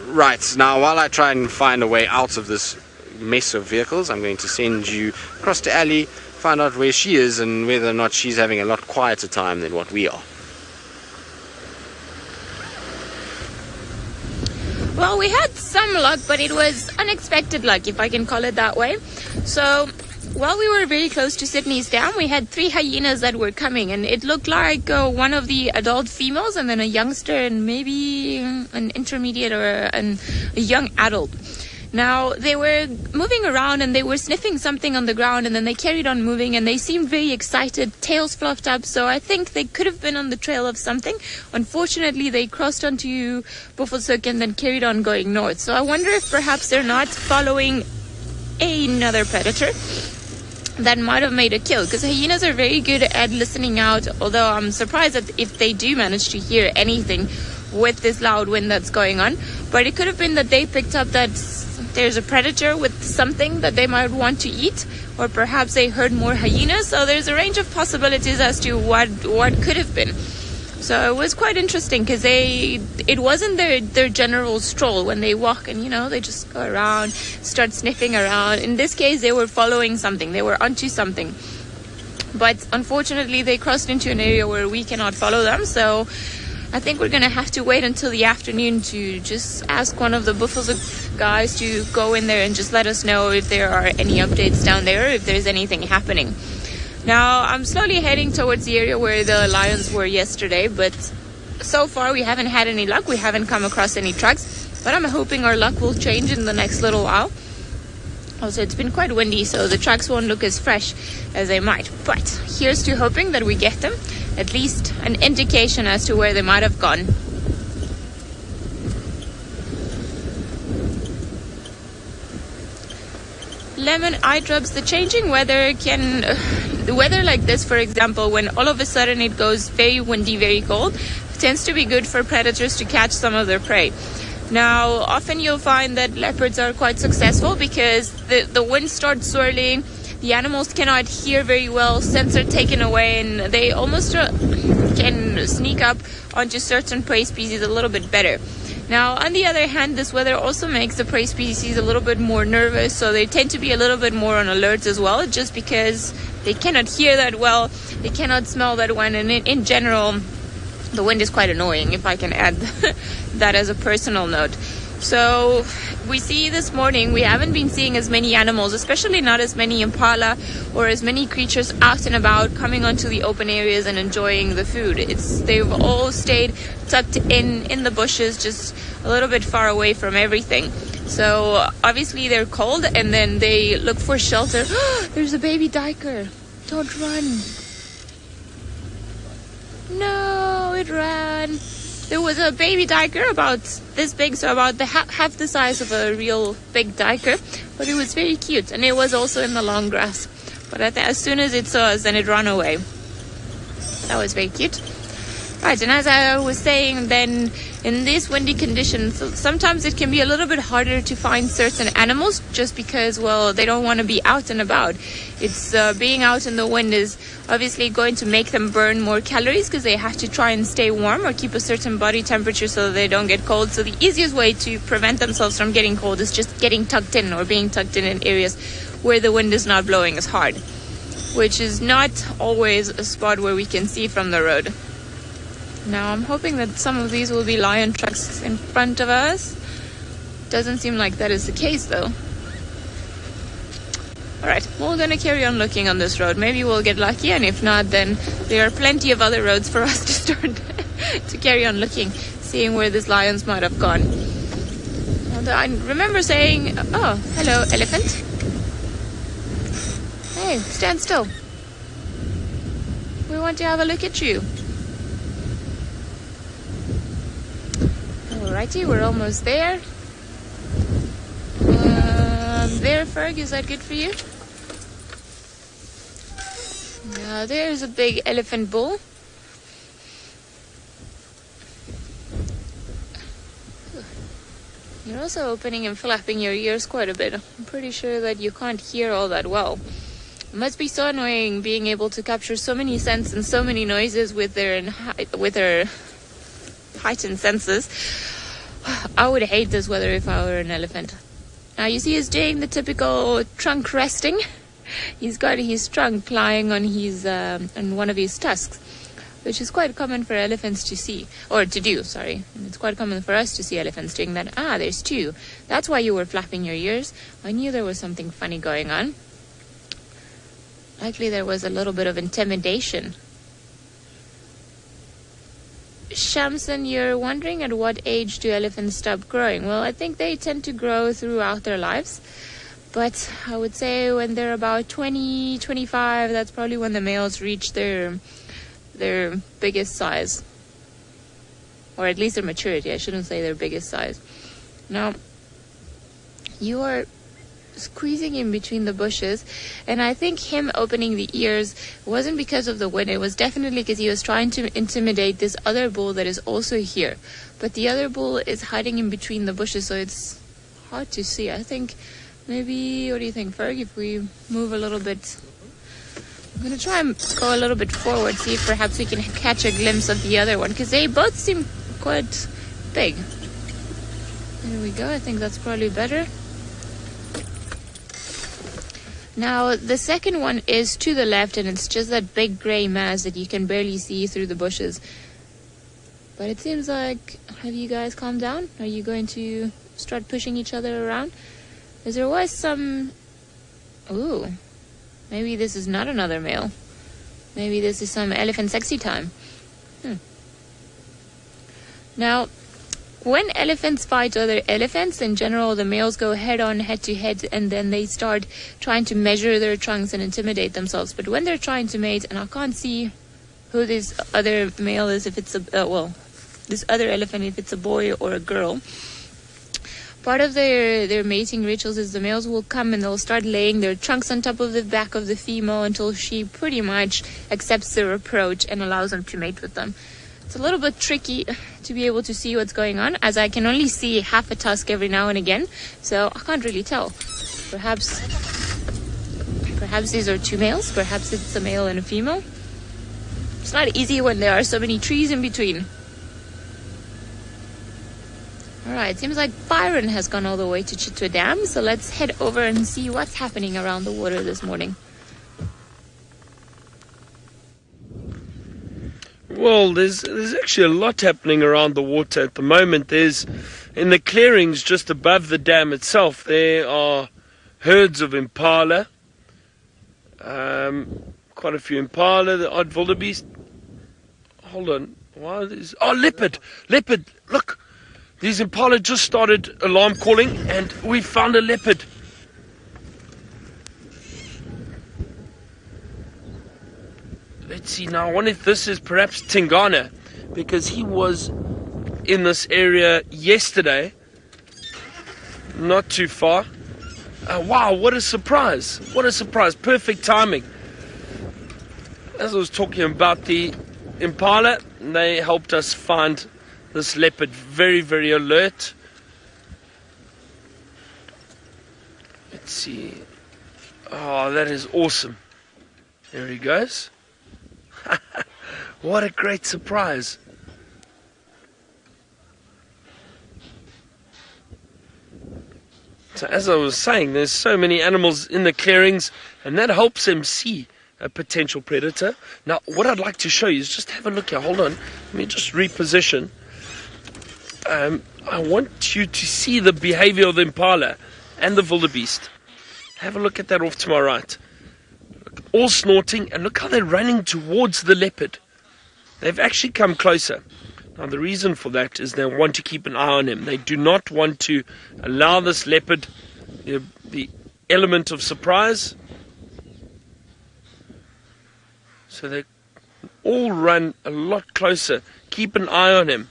Right, now while I try and find a way out of this mess of vehicles, I'm going to send you across to Ali, find out where she is and whether or not she's having a lot quieter time than what we are. Well, we had some luck, but it was unexpected luck, if I can call it that way. So, while we were very close to Sydney's Dam, we had 3 hyenas that were coming, and it looked like one of the adult females and then a youngster and maybe an intermediate or a young adult. Now, they were moving around and they were sniffing something on the ground, and then they carried on moving and they seemed very excited, tails fluffed up, so I think they could have been on the trail of something. Unfortunately, they crossed onto Buffelshoek and then carried on going north. So I wonder if perhaps they're not following another predator that might have made a kill, because hyenas are very good at listening out, although I'm surprised that if they do manage to hear anything with this loud wind that's going on. But it could have been that they picked up that there's a predator with something that they might want to eat, or perhaps they heard more hyenas. So there's a range of possibilities as to what could have been. So it was quite interesting because it wasn't their general stroll when they walk and, you know, they just go around, start sniffing around. In this case, they were following something. They were onto something. But unfortunately, they crossed into an area where we cannot follow them. So I think we're going to have to wait until the afternoon to just ask one of the Buffelshoek guys to go in there and just let us know if there are any updates down there, if there's anything happening. Now, I'm slowly heading towards the area where the lions were yesterday, but so far we haven't had any luck. We haven't come across any trucks, but I'm hoping our luck will change in the next little while. Also, it's been quite windy, so the trucks won't look as fresh as they might. But here's to hoping that we get them, at least an indication as to where they might have gone. Lemon eye drops. The changing weather can, the weather like this, for example, when all of a sudden it goes very windy, very cold, tends to be good for predators to catch some of their prey. Now, often you'll find that leopards are quite successful because the wind starts swirling, the animals cannot hear very well, scents are taken away, and they almost can sneak up onto certain prey species a little bit better. Now, on the other hand, this weather also makes the prey species a little bit more nervous, so they tend to be a little bit more on alert as well, just because they cannot hear that well, they cannot smell that well, and in general, the wind is quite annoying, if I can add that as a personal note. So we see this morning we haven't been seeing as many animals, especially not as many impala or as many creatures out and about coming onto the open areas and enjoying the food. They've all stayed tucked in the bushes, just a little bit far away from everything. So obviously they're cold and then they look for shelter. There's a baby duiker. Don't run. No, it ran. There was a baby duiker about this big, so about half the size of a real big duiker, but it was very cute, and it was also in the long grass. But as soon as it saw us, then it ran away. That was very cute. Right, and as I was saying, then in these windy conditions, sometimes it can be a little bit harder to find certain animals just because, well, they don't want to be out and about. It's being out in the wind is obviously going to make them burn more calories because they have to try and stay warm or keep a certain body temperature so that they don't get cold. So the easiest way to prevent themselves from getting cold is just getting tucked in or being tucked in areas where the wind is not blowing as hard, which is not always a spot where we can see from the road. Now I'm hoping that some of these will be lion trucks in front of us. Doesn't seem like that is the case though. Alright, we're gonna carry on looking on this road. Maybe we'll get lucky, and if not, then there are plenty of other roads for us to start to carry on looking, seeing where these lions might have gone. Although I remember saying, oh, hello elephant. Hey, stand still. We want to have a look at you. Alrighty, we're almost there. There, Ferg, is that good for you? Now there's a big elephant bull. You're also opening and flapping your ears quite a bit. I'm pretty sure that you can't hear all that well. It must be so annoying being able to capture so many scents and so many noises with their heightened senses. I would hate this weather if I were an elephant. Now you see he's doing the typical trunk resting. He's got his trunk lying on his on one of his tusks, which is quite common for elephants to see, or to do, sorry. And it's quite common for us to see elephants doing that. Ah, there's two. That's why you were flapping your ears. I knew there was something funny going on. Likely there was a little bit of intimidation. Shamson, you're wondering at what age do elephants stop growing? Well, I think they tend to grow throughout their lives. But I would say when they're about 20, 25, that's probably when the males reach their biggest size. Or at least their maturity. I shouldn't say their biggest size. Now, you are squeezing in between the bushes, and I think him opening the ears wasn't because of the wind. It was definitely because he was trying to intimidate this other bull that is also here. But the other bull is hiding in between the bushes, so it's hard to see. I think maybe, what do you think, Ferg, if we move a little bit? I'm going to try and go a little bit forward, see if perhaps we can catch a glimpse of the other one, because they both seem quite big. There we go. I think that's probably better. Now, the second one is to the left, and it's just that big gray mass that you can barely see through the bushes. But it seems like, have you guys calmed down? Are you going to start pushing each other around? Because there was some... Ooh, maybe this is not another male. Maybe this is some elephant sexy time. Now, when elephants fight other elephants, in general, the males go head to head, and then they start trying to measure their trunks and intimidate themselves. But when they're trying to mate, and I can't see who this other male is, if it's a, this other elephant, if it's a boy or a girl. Part of their mating rituals is the males will come and they'll start laying their trunks on top of the back of the female until she pretty much accepts their approach and allows them to mate with them. It's a little bit tricky to be able to see what's going on, as I can only see half a tusk every now and again, so I can't really tell. Perhaps these are two males, perhaps it's a male and a female. It's not easy when there are so many trees in between. Alright, seems like Byron has gone all the way to Chitwa Dam, so let's head over and see what's happening around the water this morning. Well, there's actually a lot happening around the water at the moment. There's, in the clearings just above the dam itself, there are herds of impala. Quite a few impala, the odd wildebeest. Hold on, why are these? Oh, leopard! Leopard! Look! These impala just started alarm calling, and we found a leopard. Let's see now, I wonder if this is perhaps Tingana, because he was in this area yesterday, not too far. Wow, what a surprise, perfect timing. As I was talking about the impala. They helped us find this leopard. Very, very alert. Let's see. Oh, that is awesome. There he goes. What a great surprise. So as I was saying, there's so many animals in the clearings, and that helps them see a potential predator. Now, what I'd like to show you is just have a look here. Hold on. Let me just reposition. I want you to see the behavior of the impala and the wildebeest. Have a look at that off to my right. All snorting, and look how they're running towards the leopard. They've actually come closer. Now, the reason for that is they want to keep an eye on him. They do not want to allow this leopard the element of surprise. So they all run a lot closer. Keep an eye on him.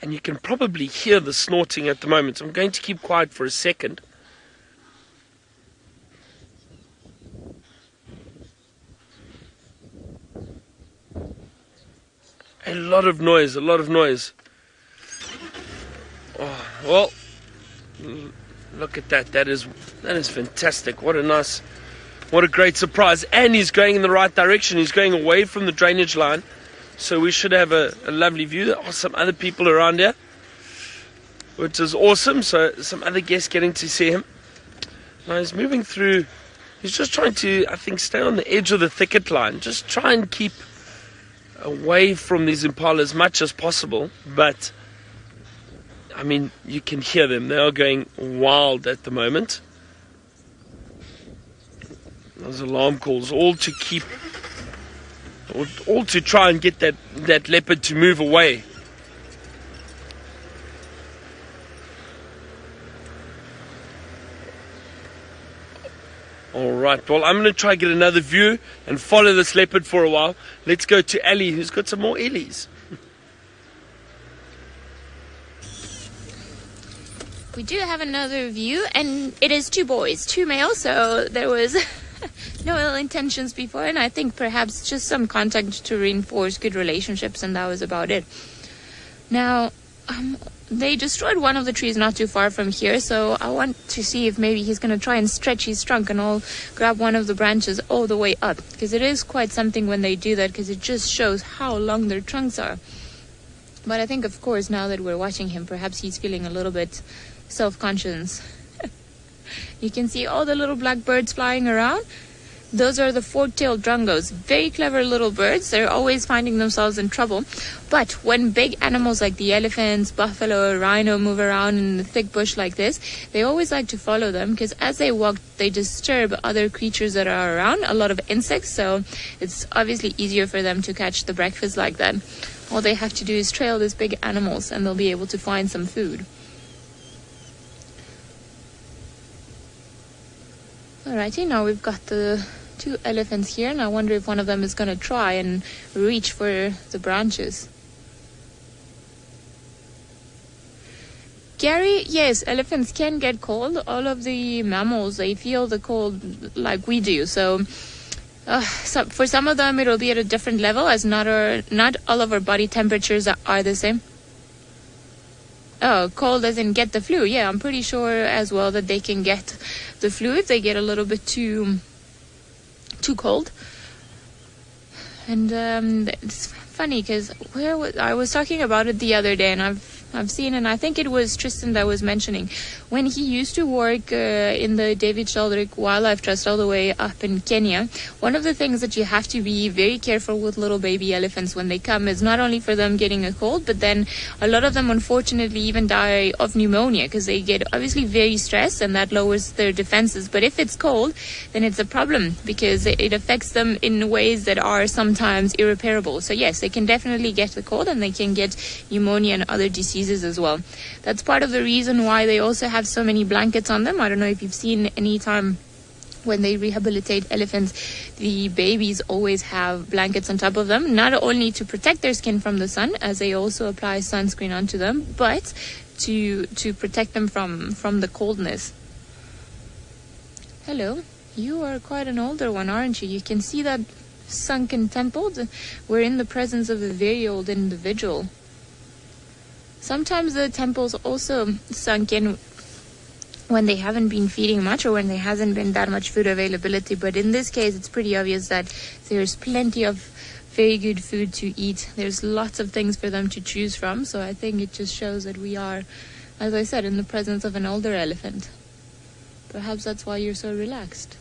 And you can probably hear the snorting at the moment. So I'm going to keep quiet for a second. A lot of noise, a lot of noise. Oh, well, look at that. That is fantastic. What a great surprise. And he's going in the right direction. He's going away from the drainage line. So we should have a lovely view. There are some other people around here, which is awesome. So some other guests getting to see him. Now he's moving through. He's just trying to, I think, stay on the edge of the thicket line. Just try and keep away from these impala as much as possible, but I mean, you can hear them. They are going wild at the moment. Those alarm calls, all to try and get that leopard to move away. Alright, well, I'm going to try and get another view and follow this leopard for a while. Let's go to Ali, who's got some more Ellies. We do have another view, and it is two boys, two males, so there was no ill intentions before, and I think perhaps just some contact to reinforce good relationships, and that was about it. Now, they destroyed one of the trees not too far from here, so I want to see if maybe he's going to try and stretch his trunk, and I'll grab one of the branches all the way up, because it is quite something when they do that, because it just shows how long their trunks are. But I think, of course, now that we're watching him, perhaps he's feeling a little bit self-conscious. You can see all the little black birds flying around. Those are the fork-tailed drungos. Very clever little birds. They're always finding themselves in trouble. But when big animals like the elephants, buffalo, rhino move around in the thick bush like this, they always like to follow them, because as they walk, they disturb other creatures that are around, a lot of insects, so it's obviously easier for them to catch the breakfast like that. All they have to do is trail these big animals, and they'll be able to find some food. Alrighty, now we've got the two elephants here, and I wonder if one of them is going to try and reach for the branches. Gary, yes, elephants can get cold. All of the mammals, they feel the cold like we do. So for some of them, it'll be at a different level, as not all of our body temperatures are the same. Oh, cold as in get the flu. Yeah, I'm pretty sure as well that they can get the flu if they get a little bit too cold. And it's funny because I was talking about it the other day, and I've seen, and I think it was Tristan that was mentioning, when he used to work in the David Sheldrick Wildlife Trust all the way up in Kenya, one of the things that you have to be very careful with little baby elephants when they come is not only for them getting a cold, but then a lot of them unfortunately even die of pneumonia, because they get obviously very stressed, and that lowers their defenses. But if it's cold, then it's a problem, because it affects them in ways that are sometimes irreparable. So yes, they can definitely get the cold, and they can get pneumonia and other diseases as well. That's part of the reason why they also have so many blankets on them. I don't know if you've seen any time when they rehabilitate elephants, the babies always have blankets on top of them, not only to protect their skin from the sun, as they also apply sunscreen onto them, but to protect them from the coldness. Hello, you are quite an older one, aren't you? You can see that sunken temple. We're in the presence of a very old individual. Sometimes the temples also sunk in when they haven't been feeding much or when there hasn't been that much food availability. But in this case, it's pretty obvious that there's plenty of very good food to eat. There's lots of things for them to choose from. So I think it just shows that we are, as I said, in the presence of an older elephant. Perhaps that's why you're so relaxed.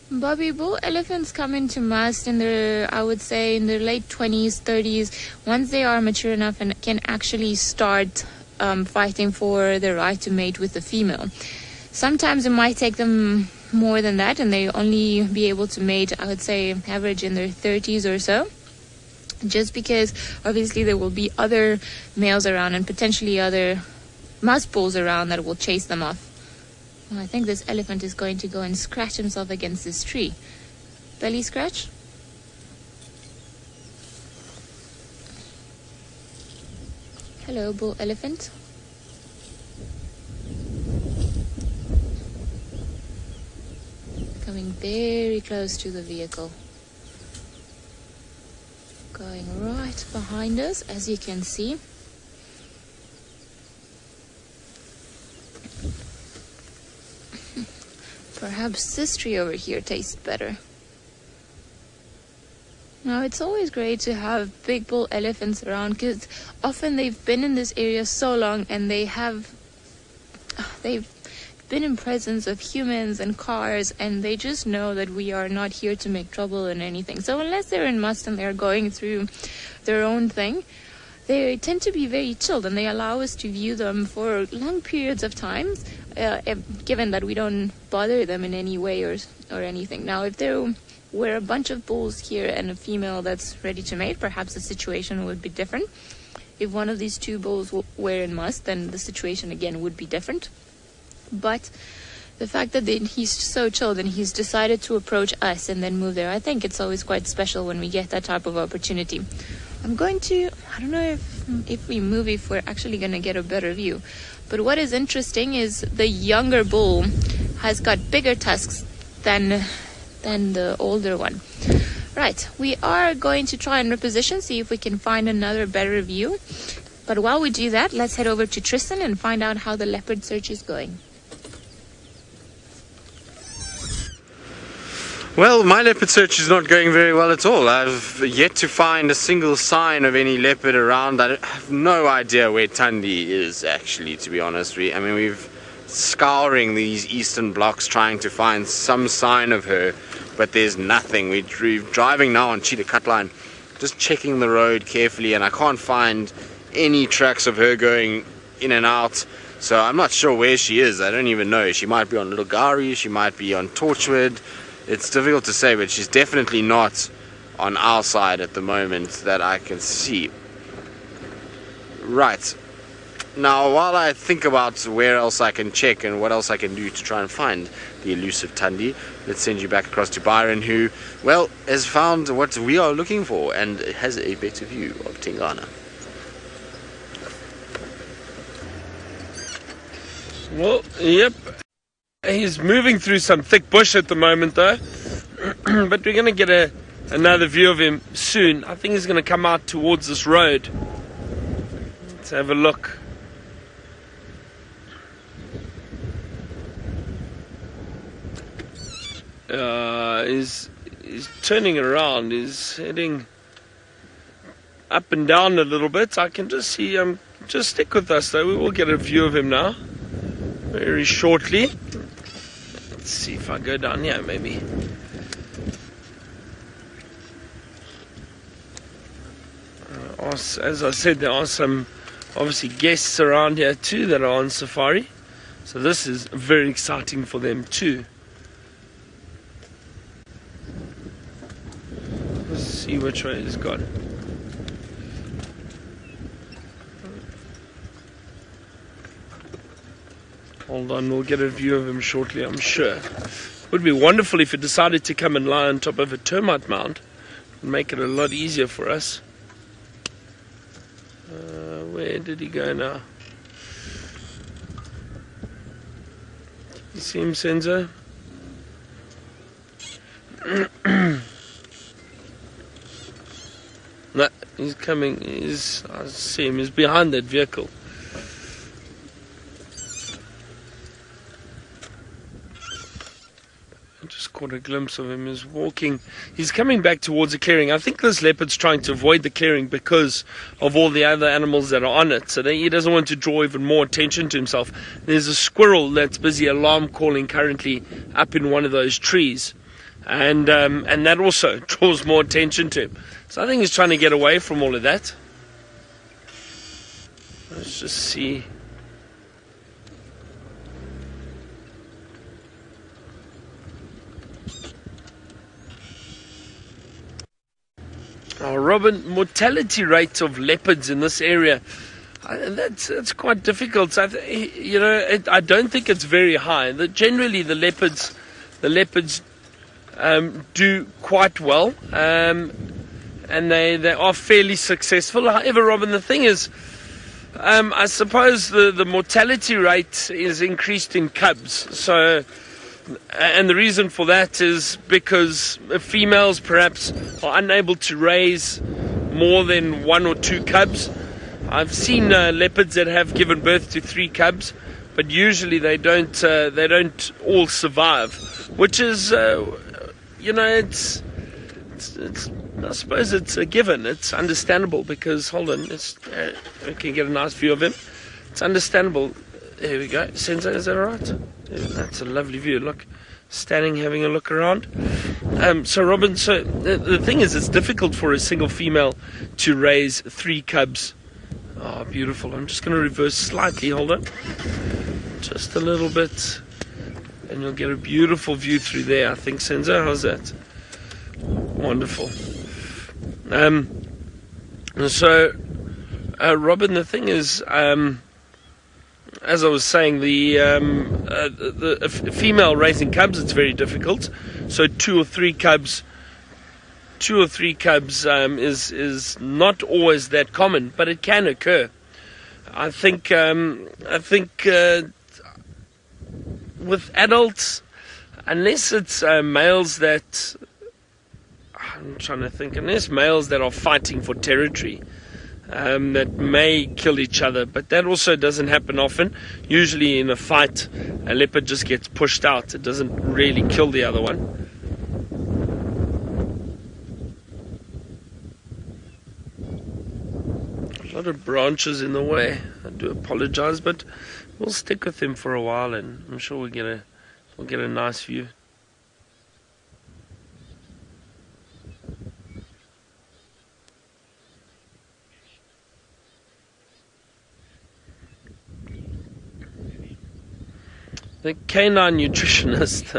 Bobby, bull elephants come into must in their, I would say, in their late 20s, 30s, once they are mature enough and can actually start fighting for the right to mate with the female. Sometimes it might take them more than that, and they only be able to mate, I would say, average in their 30s or so. Just because obviously there will be other males around and potentially other musk bulls around that will chase them off. Well, I think this elephant is going to go and scratch himself against this tree. Belly scratch. Hello, bull elephant. Coming very close to the vehicle. Going right behind us, as you can see. Perhaps this tree over here tastes better. Now, it's always great to have big bull elephants around because often they've been in this area so long and they've been in presence of humans and cars, and they just know that we are not here to make trouble and anything. So unless they're in must and they're going through their own thing, they tend to be very chilled, and they allow us to view them for long periods of time, given that we don't bother them in any way or anything. Now, if there were a bunch of bulls here and a female that's ready to mate, perhaps the situation would be different. If one of these two bulls were in must, then the situation again would be different. But the fact that he's so chilled and he's decided to approach us and then move there, I think it's always quite special when we get that type of opportunity. I don't know if we move, if we're actually going to get a better view. But what is interesting is the younger bull has got bigger tusks than the older one. Right, we are going to try and reposition, see if we can find another better view. But while we do that, let's head over to Tristan and find out how the leopard search is going. Well, my leopard search is not going very well at all. I've yet to find a single sign of any leopard around. I have no idea where Thandi is, actually, to be honest. We've scouring these eastern blocks trying to find some sign of her, but there's nothing. We're driving now on Chitwa cut line, just checking the road carefully, and I can't find any tracks of her going in and out. So I'm not sure where she is. I don't even know. She might be on Little Gari, she might be on Torchwood. It's difficult to say, but she's definitely not on our side at the moment that I can see. Right. Now, while I think about where else I can check and what else I can do to try and find the elusive Thandi, let's send you back across to Byron, who, well, has found what we are looking for and has a better view of Tingana. Well, yep. He's moving through some thick bush at the moment, though. But we're going to get another view of him soon. I think he's going to come out towards this road. Let's have a look. He's turning around. He's heading up and down a little bit. I can just see him. Just stick with us, though. We will get a view of him now very shortly. Let's see if I go down here, maybe. As I said, there are some obviously guests around here too that are on safari, so this is very exciting for them too. Let's see which way he's gone. Hold on, we'll get a view of him shortly, I'm sure. Would be wonderful if he decided to come and lie on top of a termite mound. It'd make it a lot easier for us. Where did he go now? You see him, Senzo? No, he's coming. I see him. He's behind that vehicle. I just caught a glimpse of him. He's walking. He's coming back towards the clearing. I think this leopard's trying to avoid the clearing because of all the other animals that are on it. So he doesn't want to draw even more attention to himself. There's a squirrel that's busy alarm calling currently up in one of those trees. And that also draws more attention to him. So I think he's trying to get away from all of that. Let's just see. Oh, Robin, mortality rate of leopards in this area, that's quite difficult. I don't think it's very high. Generally, the leopards do quite well, and they are fairly successful. However, Robin, the thing is, I suppose the mortality rate is increased in cubs. So, and the reason for that is because females perhaps are unable to raise more than 1 or 2 cubs. I've seen leopards that have given birth to 3 cubs, but usually they don't all survive, which is it's I suppose it's a given. It's understandable because, hold on, we can get a nice view of him. It's understandable. There we go. Sensei, is that all right? Yeah, that's a lovely view. Look, standing, having a look around. So, Robin, the thing is, it's difficult for a single female to raise 3 cubs. Oh, beautiful. I'm just going to reverse slightly. Hold on. Just a little bit. And you'll get a beautiful view through there, I think, Senzo. How's that? Wonderful. Robin, the thing is, as I was saying, the female raising cubs, it's very difficult. So 2 or 3 cubs is not always that common, but it can occur. I think with adults, unless it's males that, I'm trying to think, unless males that are fighting for territory, that may kill each other, but that also doesn't happen often. Usually in a fight, a leopard just gets pushed out. It doesn't really kill the other one. A lot of branches in the way. I do apologize, but we'll stick with him for a while, and I'm sure we'll get a nice view. The canine nutritionist.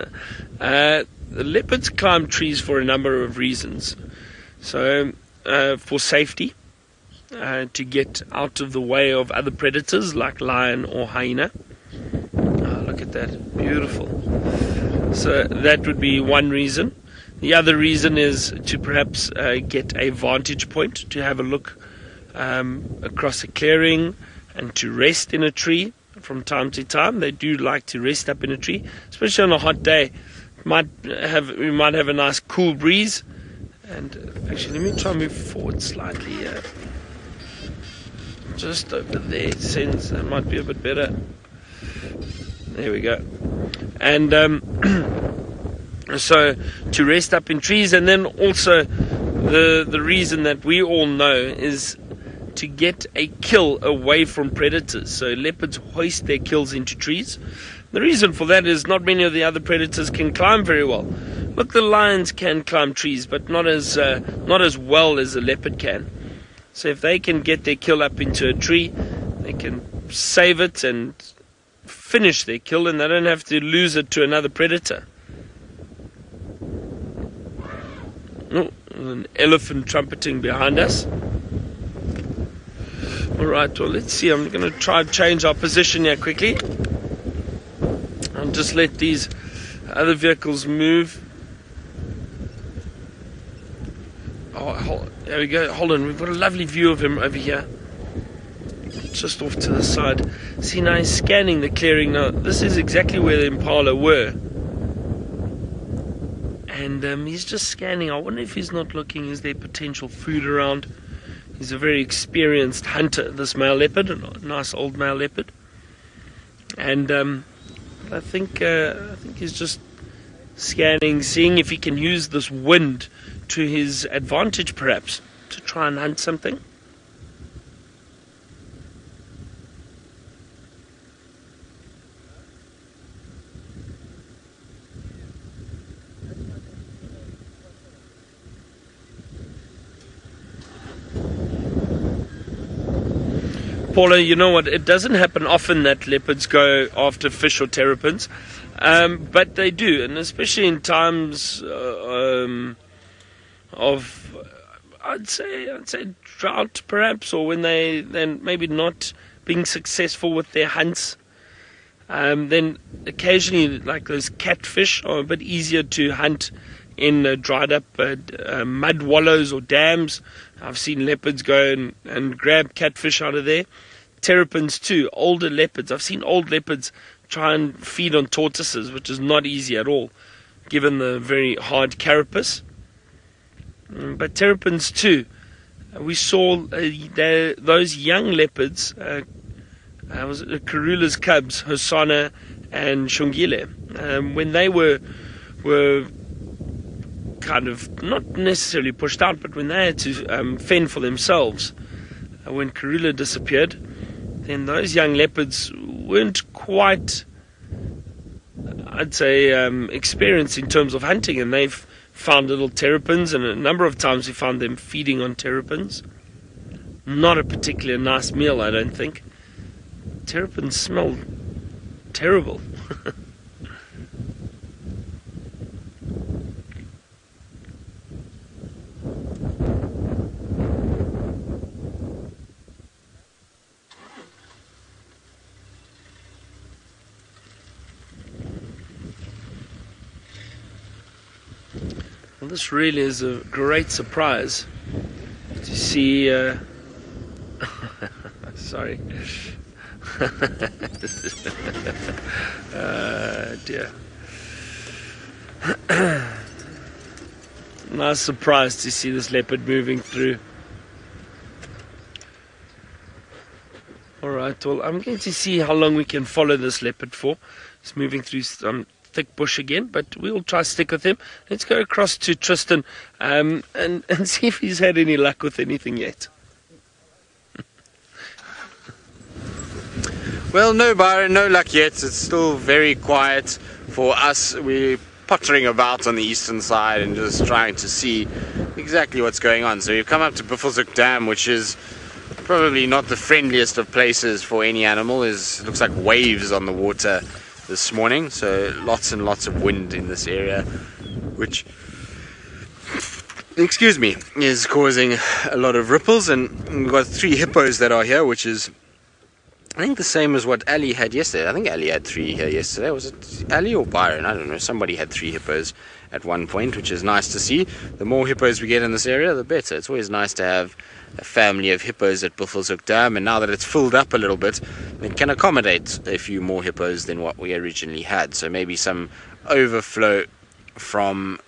The leopards climb trees for a number of reasons. So, for safety, to get out of the way of other predators like lion or hyena. Oh, look at that, beautiful. So that would be one reason. The other reason is to perhaps get a vantage point, to have a look across a clearing and to rest in a tree. From time to time, they do like to rest up in a tree, especially on a hot day. We might have a nice cool breeze. And actually, let me try and move forward slightly here. Just over there, since that might be a bit better. There we go. And so to rest up in trees, and then also the reason that we all know is to get a kill away from predators. So leopards hoist their kills into trees. The reason for that is not many of the other predators can climb very well. Look, the lions can climb trees, but not as well as a leopard can. So if they can get their kill up into a tree, they can save it and finish their kill, and they don't have to lose it to another predator. Oh, an elephant trumpeting behind us. Alright, well, let's see. I'm going to try and change our position here quickly. I'll just let these other vehicles move. Oh, there we go. Hold on. We've got a lovely view of him over here. just off to the side. See, now he's scanning the clearing. Now, this is exactly where the impala were. And he's just scanning. I wonder if he's not looking, is there potential food around? He's a very experienced hunter, this male leopard, a nice old male leopard. And I think he's just scanning, seeing if he can use this wind to his advantage, perhaps, to try and hunt something. Paula, you know what, it doesn't happen often that leopards go after fish or terrapins, but they do, and especially in times of, I'd say drought perhaps, or when they're maybe not being successful with their hunts. Then occasionally, like those catfish are a bit easier to hunt in dried up mud wallows or dams. I've seen leopards go and grab catfish out of there. Terrapins too, older leopards. I've seen old leopards try and feed on tortoises, which is not easy at all, given the very hard carapace. But terrapins too. We saw those young leopards, was it Karula's cubs, Hosanna and Shungile, when they were kind of not necessarily pushed out, but when they had to fend for themselves, when Karula disappeared, then those young leopards weren't quite, I'd say, experienced in terms of hunting, and they've found little terrapins, and a number of times we found them feeding on terrapins. Not a particularly nice meal, I don't think. Terrapins smell terrible. Well, this really is a great surprise to see. Sorry. Dear. Nice surprise to see this leopard moving through. Alright, well, I'm going to see how long we can follow this leopard for. It's moving through some thick bush again, but we'll try to stick with him. Let's go across to Tristan and see if he's had any luck with anything yet. Well, no, Byron, no luck yet. It's still very quiet for us. We're pottering about on the eastern side and just trying to see exactly what's going on. So we've come up to Buffelshoek Dam, which is probably not the friendliest of places for any animal. It looks like waves on the water this morning, so lots and lots of wind in this area, which, excuse me, is causing a lot of ripples. And we've got 3 hippos that are here, which is, I think, the same as what Ali had yesterday. I think Ali had 3 here yesterday. Was it Ali or Byron? I don't know. Somebody had 3 hippos at one point, which is nice to see. The more hippos we get in this area, the better. It's always nice to have a family of hippos at Buffelshoek Dam, and now that it's filled up a little bit, it can accommodate a few more hippos than what we originally had. So maybe some overflow from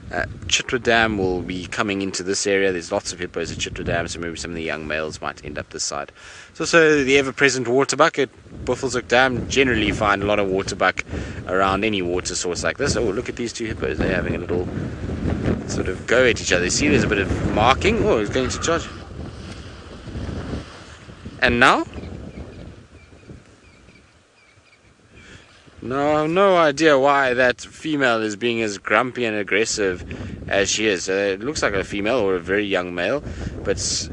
Chitwa Dam will be coming into this area. There's lots of hippos at Chitwa Dam, so maybe some of the young males might end up this side. There's also the ever-present waterbuck at Buffelshoek Dam. Generally find a lot of waterbuck around any water source like this. Oh, look at these 2 hippos. They're having a little sort of go at each other. You see there's a bit of marking. Oh, it's going to charge. And now? No idea why that female is being as grumpy and aggressive as she is. It looks like a female or a very young male, but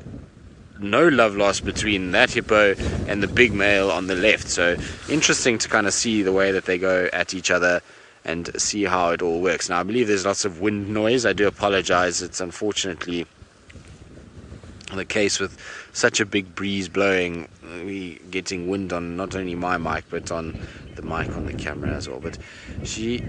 no love lost between that hippo and the big male on the left. So interesting to kind of see the way that they go at each other and see how it all works. Now, I believe there's lots of wind noise. I do apologize. It's unfortunately the case with such a big breeze blowing. We getting wind on not only my mic, but on the mic on the camera as well. But she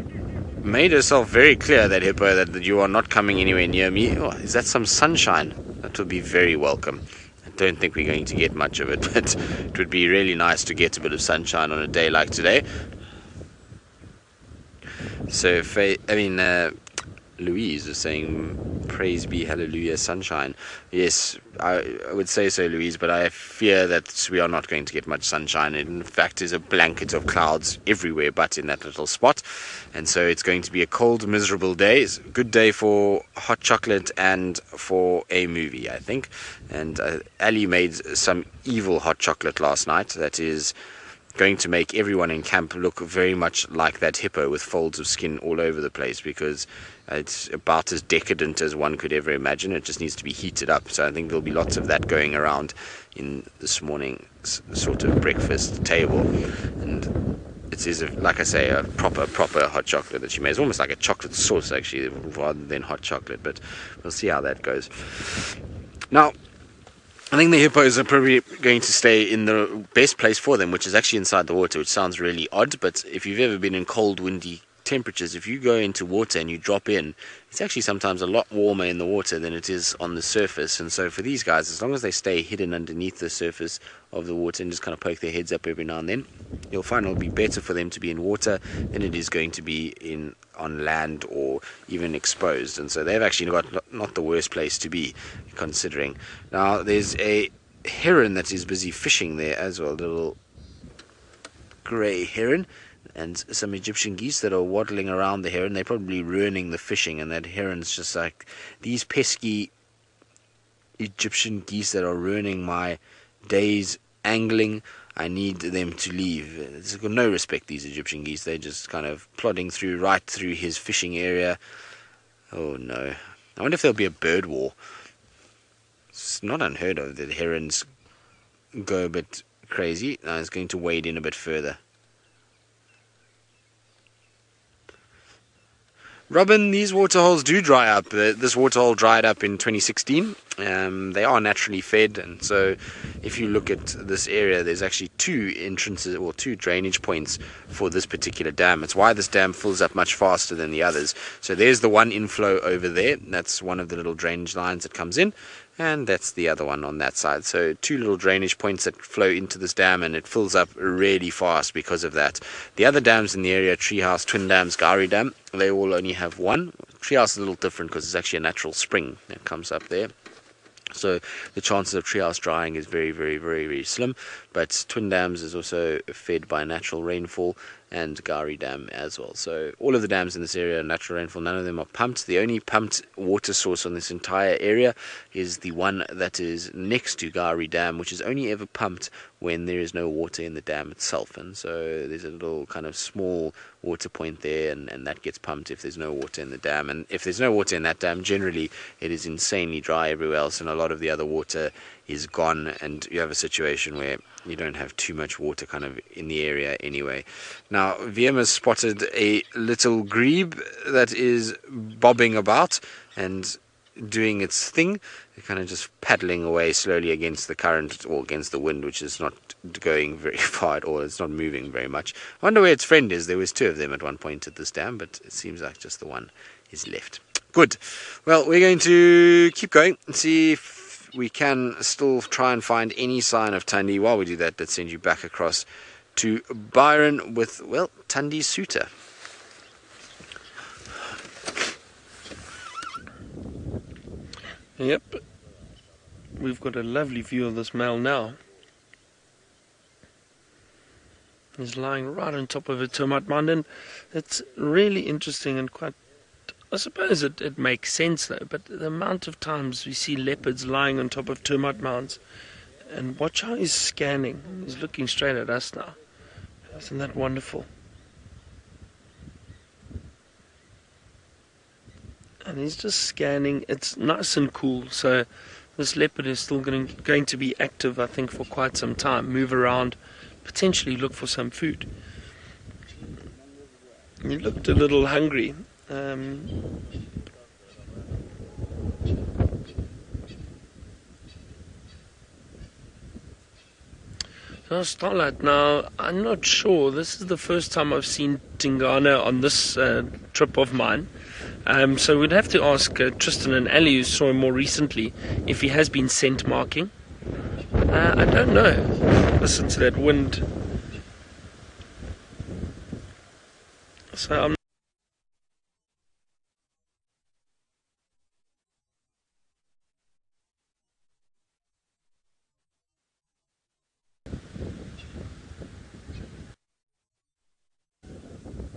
made herself very clear, that hippo, that you are not coming anywhere near me. Oh, is that some sunshine? That would be very welcome. It don't think we're going to get much of it, but it would be really nice to get a bit of sunshine on a day like today. So, Louise is saying, praise be, hallelujah, sunshine. Yes, I would say so, Louise, but I fear that we are not going to get much sunshine. In fact, there's a blanket of clouds everywhere but in that little spot. And so it's going to be a cold, miserable day. It's a good day for hot chocolate and for a movie, I think. And Ali made some evil hot chocolate last night that is going to make everyone in camp look very much like that hippo with folds of skin all over the place, because it's about as decadent as one could ever imagine. It just needs to be heated up. So I think there'll be lots of that going around in this morning's sort of breakfast table. And it is, like I say, a proper hot chocolate that she made. It's almost like a chocolate sauce, actually, rather than hot chocolate. But we'll see how that goes. Now, I think the hippos are probably going to stay in the best place for them, which is actually inside the water, which sounds really odd. But if you've ever been in cold, windy temperatures, if you go into water and you drop in, it's actually sometimes a lot warmer in the water than it is on the surface. And so for these guys, as long as they stay hidden underneath the surface of the water and just kind of poke their heads up every now and then, you'll find it'll be better for them to be in water than it is going to be on land or even exposed. And so they've actually got not the worst place to be, considering. Now there's a heron that is busy fishing there as well, a little grey heron, and some Egyptian geese that are waddling around the heron. They're probably ruining the fishing, and that heron's just like, these pesky Egyptian geese that are ruining my day's angling, I need them to leave. It's got no respect, these Egyptian geese. They're just kind of plodding right through his fishing area. Oh no. I wonder if there'll be a bird war. It's not unheard of that herons go a bit crazy. Now it's going to wade in a bit further. Robin, these waterholes do dry up. This waterhole dried up in 2016. They are naturally fed, and so if you look at this area, there's actually two entrances or two drainage points for this particular dam. It's why this dam fills up much faster than the others. So there's the one inflow over there. That's one of the little drainage lines that comes in, and that's the other one on that side. So two little drainage points that flow into this dam, and it fills up really fast because of that. The other dams in the area, Treehouse, Twin Dams, Gari Dam, they all only have one. Treehouse is a little different because it's actually a natural spring that comes up there. So the chances of Treehouse drying is very, very, very, very slim. But Twin Dams is also fed by natural rainfall, and Gari Dam as well. So all of the dams in this area are natural rainfall. None of them are pumped. The only pumped water source on this entire area is the one that is next to Gari Dam, which is only ever pumped when there is no water in the dam itself. And so there's a little kind of small water point there, and that gets pumped if there's no water in the dam. And if there's no water in that dam, generally it is insanely dry everywhere else, and a lot of the other water is gone, and you have a situation where you don't have too much water kind of in the area anyway. Now, VM has spotted a little grebe that is bobbing about and doing its thing, kind of just paddling away slowly against the current or against the wind, which is not going very far at all. It's not moving very much. I wonder where its friend is. There was two of them at one point at this dam, but it seems like just the one is left. Good. Well, we're going to keep going and see if we can still try and find any sign of Tundi. While we do that, let's send you back across to Byron with, well, Tundi's suitor. Yep. We've got a lovely view of this male now. He's lying right on top of a termite mound, and it's really interesting and quite, I suppose it makes sense though, but the amount of times we see leopards lying on top of termite mounds, and watch how he's scanning. He's looking straight at us now. Isn't that wonderful? And he's just scanning. It's nice and cool, so this leopard is still going to be active, I think, for quite some time. Move around, potentially look for some food. He looked a little hungry. So Starlight, now I'm not sure, this is the first time I've seen Tingana on this trip of mine, so we'd have to ask Tristan and Ali, who saw him more recently, if he has been scent marking. I don't know. Listen to that wind. So I'm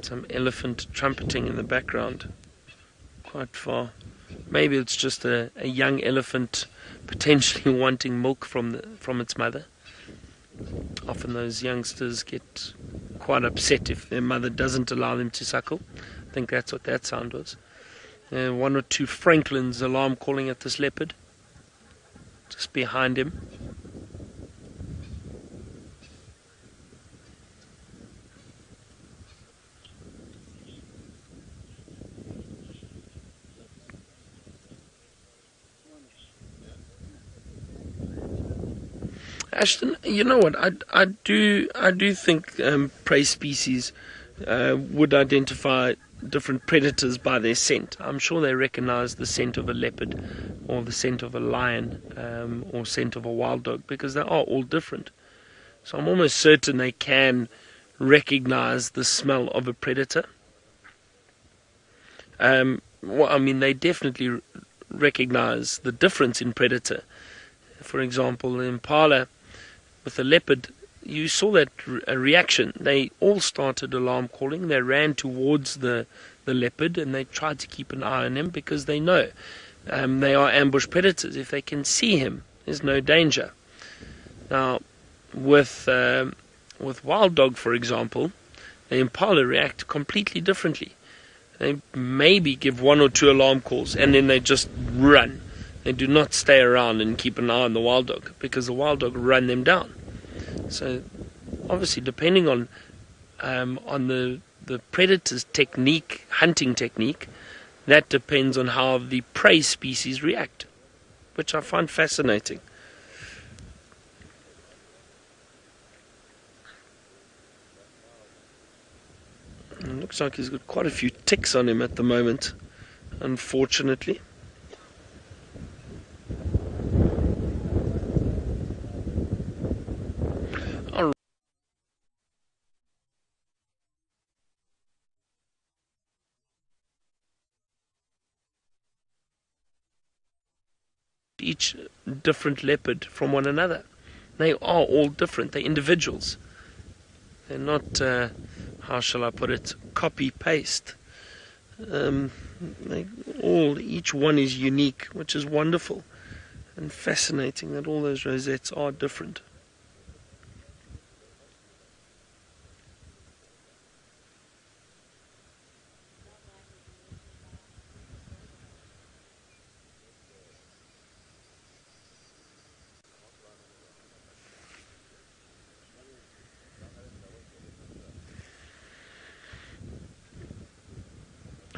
some elephant trumpeting in the background, quite far. Maybe it's just a young elephant potentially wanting milk from its mother. Often those youngsters get quite upset if their mother doesn't allow them to suckle. I think that's what that sound was. One or two Franklins alarm calling at this leopard, just behind him. Ashton, you know what? I do think prey species would identify different predators by their scent. I'm sure they recognize the scent of a leopard, or the scent of a lion, or scent of a wild dog, because they are all different. So I'm almost certain they can recognize the smell of a predator. Well, I mean, they definitely recognize the difference in predator. For example, the impala with the leopard, you saw that reaction. They all started alarm calling. They ran towards the leopard and they tried to keep an eye on him because they know they are ambush predators. If they can see him, there's no danger. Now, with wild dog, for example, the impala react completely differently. They maybe give one or two alarm calls and then they just run. They do not stay around and keep an eye on the wild dog because the wild dog run them down. So, obviously, depending on the predator's technique, hunting technique, that depends on how the prey species react, which I find fascinating. It looks like he's got quite a few ticks on him at the moment, unfortunately. Each different leopard from one another. They are all different. They're individuals. They're not, how shall I put it, copy-paste. Each one is unique, which is wonderful and fascinating that all those rosettes are different.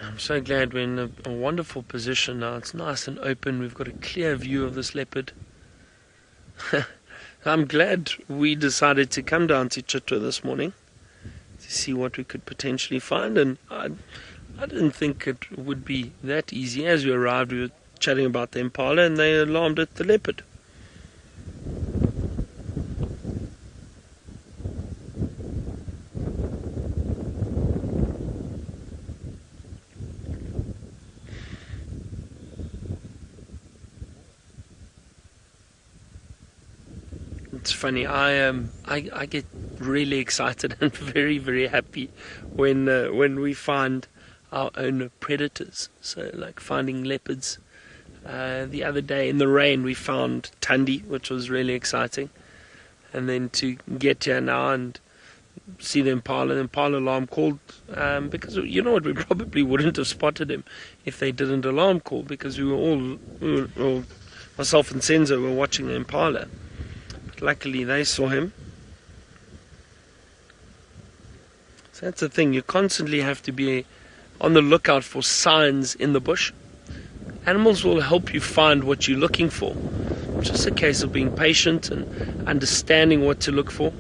I'm so glad we're in a wonderful position now. It's nice and open. We've got a clear view of this leopard. I'm glad we decided to come down to Chitwa this morning to see what we could potentially find. And I didn't think it would be that easy. As we arrived, we were chatting about the impala and they alarmed at the leopard. It's funny. I get really excited and very, very happy when we find our own predators. So, like finding leopards. The other day in the rain, we found Tundi, which was really exciting. And then to get here now and see the impala alarm called, because you know what, we probably wouldn't have spotted him if they didn't alarm call, because we were myself and Senzo were watching the impala. Luckily they saw him. So that's the thing, you constantly have to be on the lookout for signs in the bush. Animals will help you find what you're looking for. It's just a case of being patient and understanding what to look for.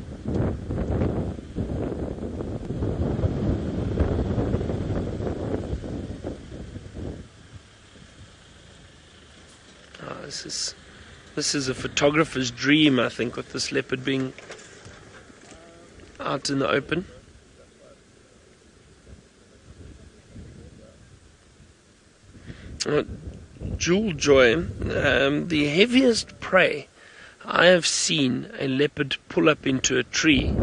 This This is a photographer's dream, I think, with this leopard being out in the open. Jewel Joy, the heaviest prey I have seen a leopard pull up into a tree,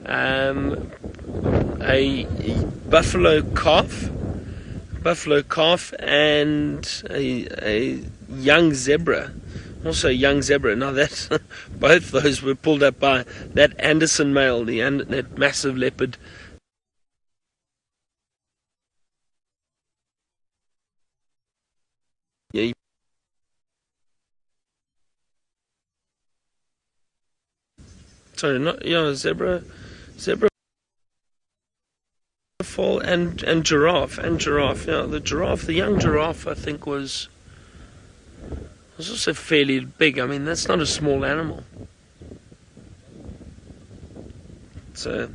a buffalo calf, and a young zebra, also a young zebra. Now that both those were pulled up by that Anderson male, that massive leopard. Yeah. Sorry, not zebra, foal, and giraffe. Yeah, the young giraffe, I think was also fairly big. I mean, that's not a small animal. So.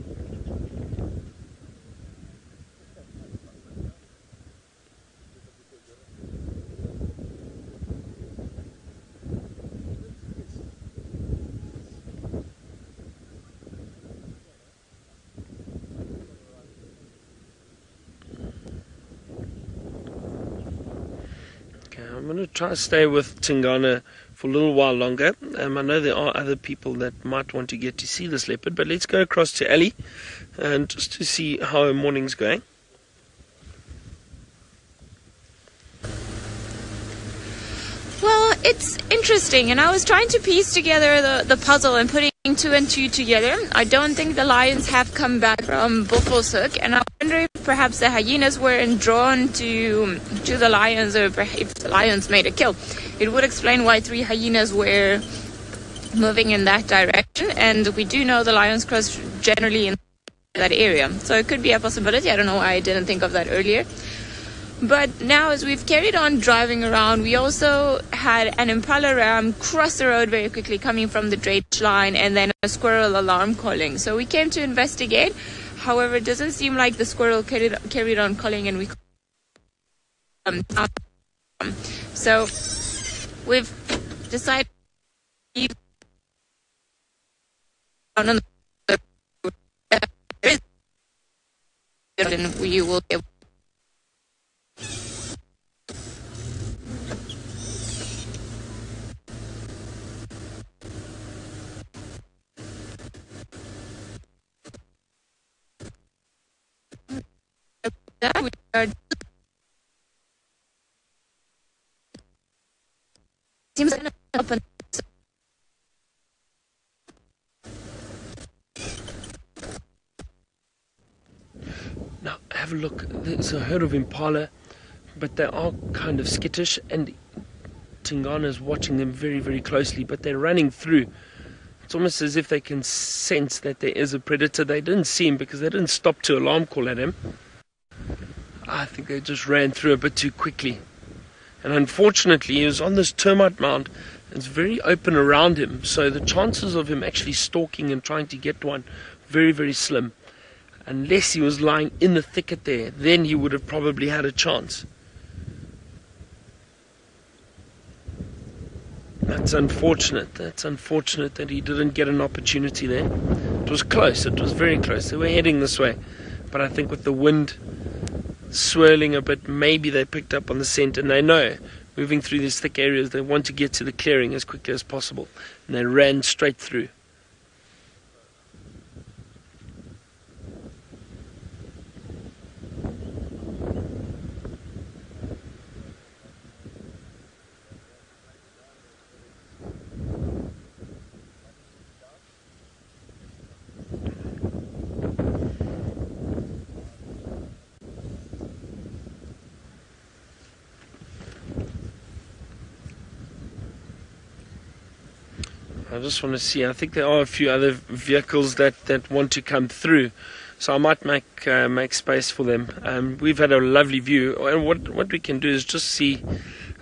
I'm going to try to stay with Tingana for a little while longer. I know there are other people that might want to get to see this leopard, but let's go across to Ali and just to see how her morning's going. Well, it's interesting, and I was trying to piece together the puzzle and putting 2 and 2 together. I don't think the lions have come back from Buffelshoek, and I wonder if perhaps the hyenas weren't drawn to the lions, or if the lions made a kill. It would explain why 3 hyenas were moving in that direction, and we do know the lions cross generally in that area, so it could be a possibility. I don't know why I didn't think of that earlier. But now, as we've carried on driving around, we also had an impala ram cross the road very quickly coming from the drainage line, and then a squirrel alarm calling. So we came to investigate. However, it doesn't seem like the squirrel carried on calling, and we so we've decided we will be that we are seems like open. Now have a look. There's a herd of impala, but they are kind of skittish, and Tingana is watching them very, very closely, but they're running through. It's almost as if they can sense that there is a predator. They didn't see him because they didn't stop to alarm call at him. I think they just ran through a bit too quickly. And unfortunately, he was on this termite mound. It's very open around him, so the chances of him actually stalking and trying to get one, very, very slim. Unless he was lying in the thicket there, then he would have probably had a chance. That's unfortunate. That's unfortunate that he didn't get an opportunity there. It was close. It was very close. They were heading this way. But I think with the wind swirling a bit, maybe they picked up on the scent, and they know moving through these thick areas, they want to get to the clearing as quickly as possible, and they ran straight through. I just want to see. I think there are a few other vehicles that want to come through, so I might make space for them. We've had a lovely view, and what we can do is just see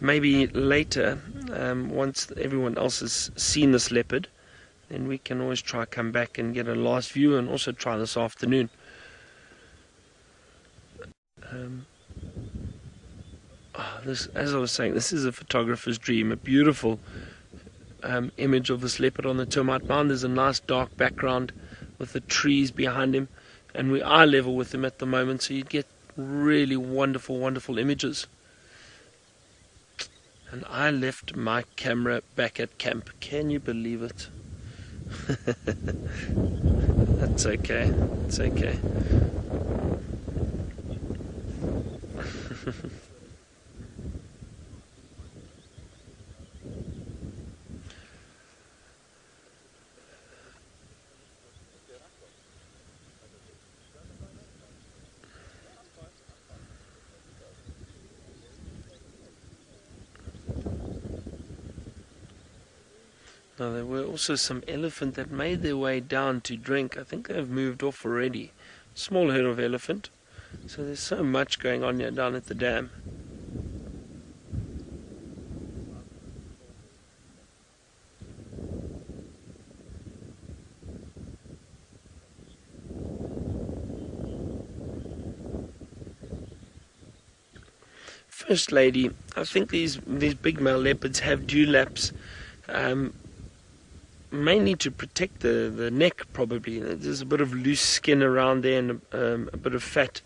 maybe later, once everyone else has seen this leopard, then we can always try come back and get a last view, and also try this afternoon. This, as I was saying, this is a photographer's dream. A beautiful image of this leopard on the termite mound. There's a nice dark background with the trees behind him, and we are level with him at the moment, so you get really wonderful images. And I left my camera back at camp. Can you believe it? That's okay. It's okay. Now, there were also some elephant that made their way down to drink. I think they've moved off already. Small herd of elephant. So there's so much going on here down at the dam. First lady, I think these big male leopards have dewlaps. Mainly to protect the neck, probably. There's a bit of loose skin around there and a bit of fat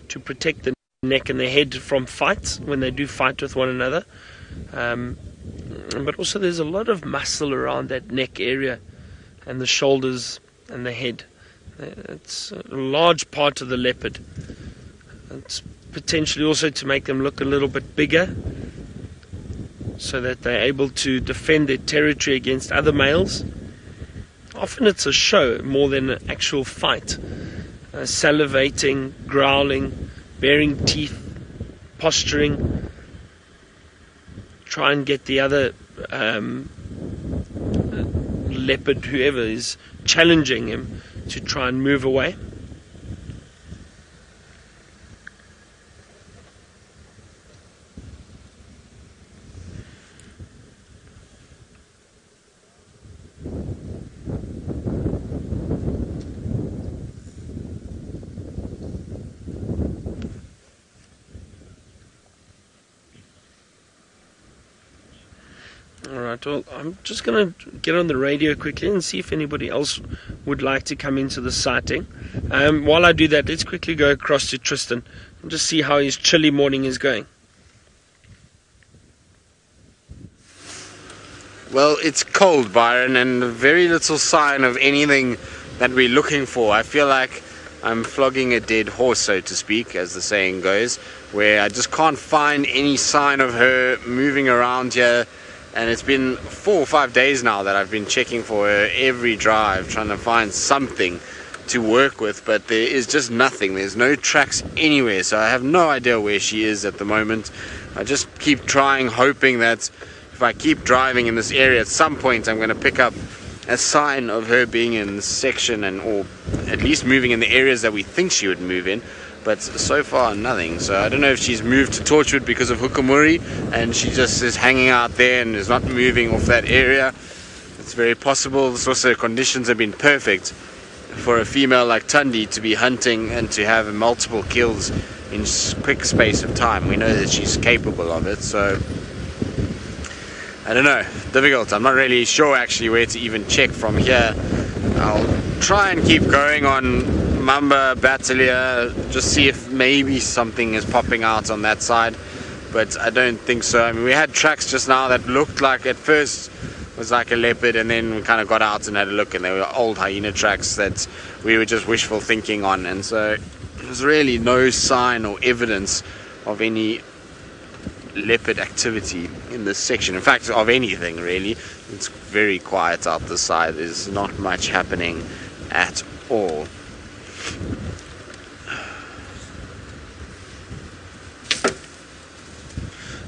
to protect the neck and the head from fights when they do fight with one another. But also there's a lot of muscle around that neck area and the shoulders and the head. It's a large part of the leopard. It's potentially also to make them look a little bit bigger, so that they're able to defend their territory against other males. Often it's a show more than an actual fight. Salivating, growling, baring teeth, posturing, try and get the other leopard, whoever is challenging him, to try and move away. Alright, well, I'm just going to get on the radio quickly and see if anybody else would like to come into the sighting. While I do that, let's quickly go across to Tristan and just see how his chilly morning is going. Well, it's cold, Byron, and very little sign of anything that we're looking for. I feel like I'm flogging a dead horse, so to speak, as the saying goes, where I just can't find any sign of her moving around here. And it's been 4 or 5 days now that I've been checking for her every drive, trying to find something to work with, but there is just nothing. There's no tracks anywhere, so I have no idea where she is at the moment. I just keep trying, hoping that if I keep driving in this area, at some point I'm going to pick up a sign of her being in this section, and or at least moving in the areas that we think she would move in. But so far nothing. So I don't know if she's moved to Torchwood because of Hukamuri and she just is hanging out there and is not moving off that area. It's very possible. It's also, conditions have been perfect for a female like Tundi to be hunting and to have multiple kills in quick space of time. We know that she's capable of it, so I don't know, difficult. I'm not really sure actually where to even check from here. I'll try and keep going on Mamba, Batalia, just see if maybe something is popping out on that side, but I don't think so. I mean, we had tracks just now that looked like at first was like a leopard, and then we kind of got out and had a look, and they were old hyena tracks that we were just wishful thinking on, and so there's really no sign or evidence of any leopard activity in this section. In fact, of anything really. It's very quiet out this side. There's not much happening at all.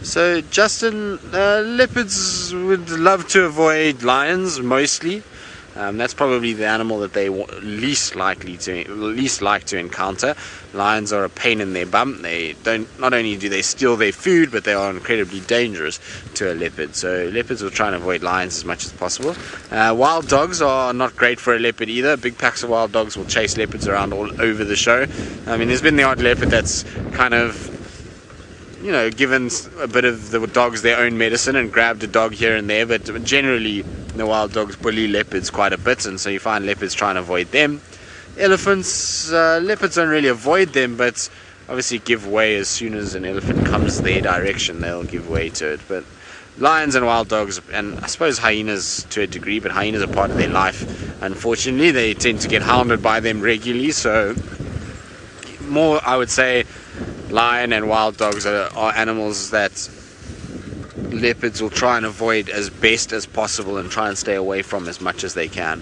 So Justin, leopards would love to avoid lions mostly. That's probably the animal that they least like to encounter. Lions are a pain in their bum. Not only do they steal their food, but they are incredibly dangerous to a leopard. So leopards will try and avoid lions as much as possible. Wild dogs are not great for a leopard either. Big packs of wild dogs will chase leopards around all over the show. I mean, there's been the odd leopard that's kind of, you know, given a bit of the dogs their own medicine and grabbed a dog here and there, but generally The wild dogs bully leopards quite a bit, and so you find leopards trying to avoid them. Elephants, leopards don't really avoid them, but obviously give way as soon as an elephant comes their direction. They'll give way to it. But lions and wild dogs, and I suppose hyenas to a degree, but hyenas are part of their life. Unfortunately, they tend to get hounded by them regularly, so more, I would say, lion and wild dogs are animals that leopards will try and avoid as best as possible and try and stay away from as much as they can.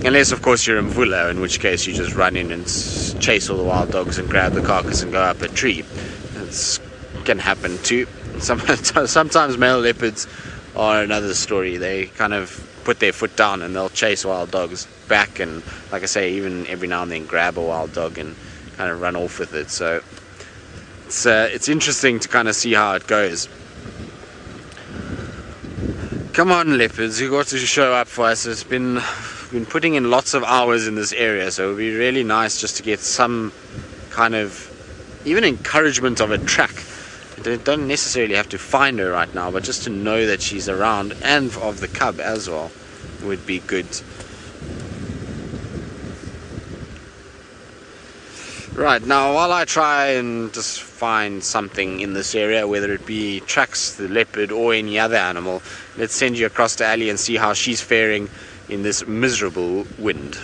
Unless, of course, you're in Mvula, in which case you just run in and chase all the wild dogs and grab the carcass and go up a tree. It can happen too. Sometimes male leopards are another story. They kind of put their foot down and they'll chase wild dogs back, and like I say, even every now and then grab a wild dog and kind of run off with it. So it's interesting to kind of see how it goes. Come on, leopards, you got to show up for us. It's been putting in lots of hours in this area, so it would be really nice just to get some kind of even encouragement of a track. You don't necessarily have to find her right now, but just to know that she's around, and of the cub as well, would be good. Right, now while I try and just find something in this area, whether it be tracks, the leopard, or any other animal, let's send you across to Ali and see how she's faring in this miserable wind.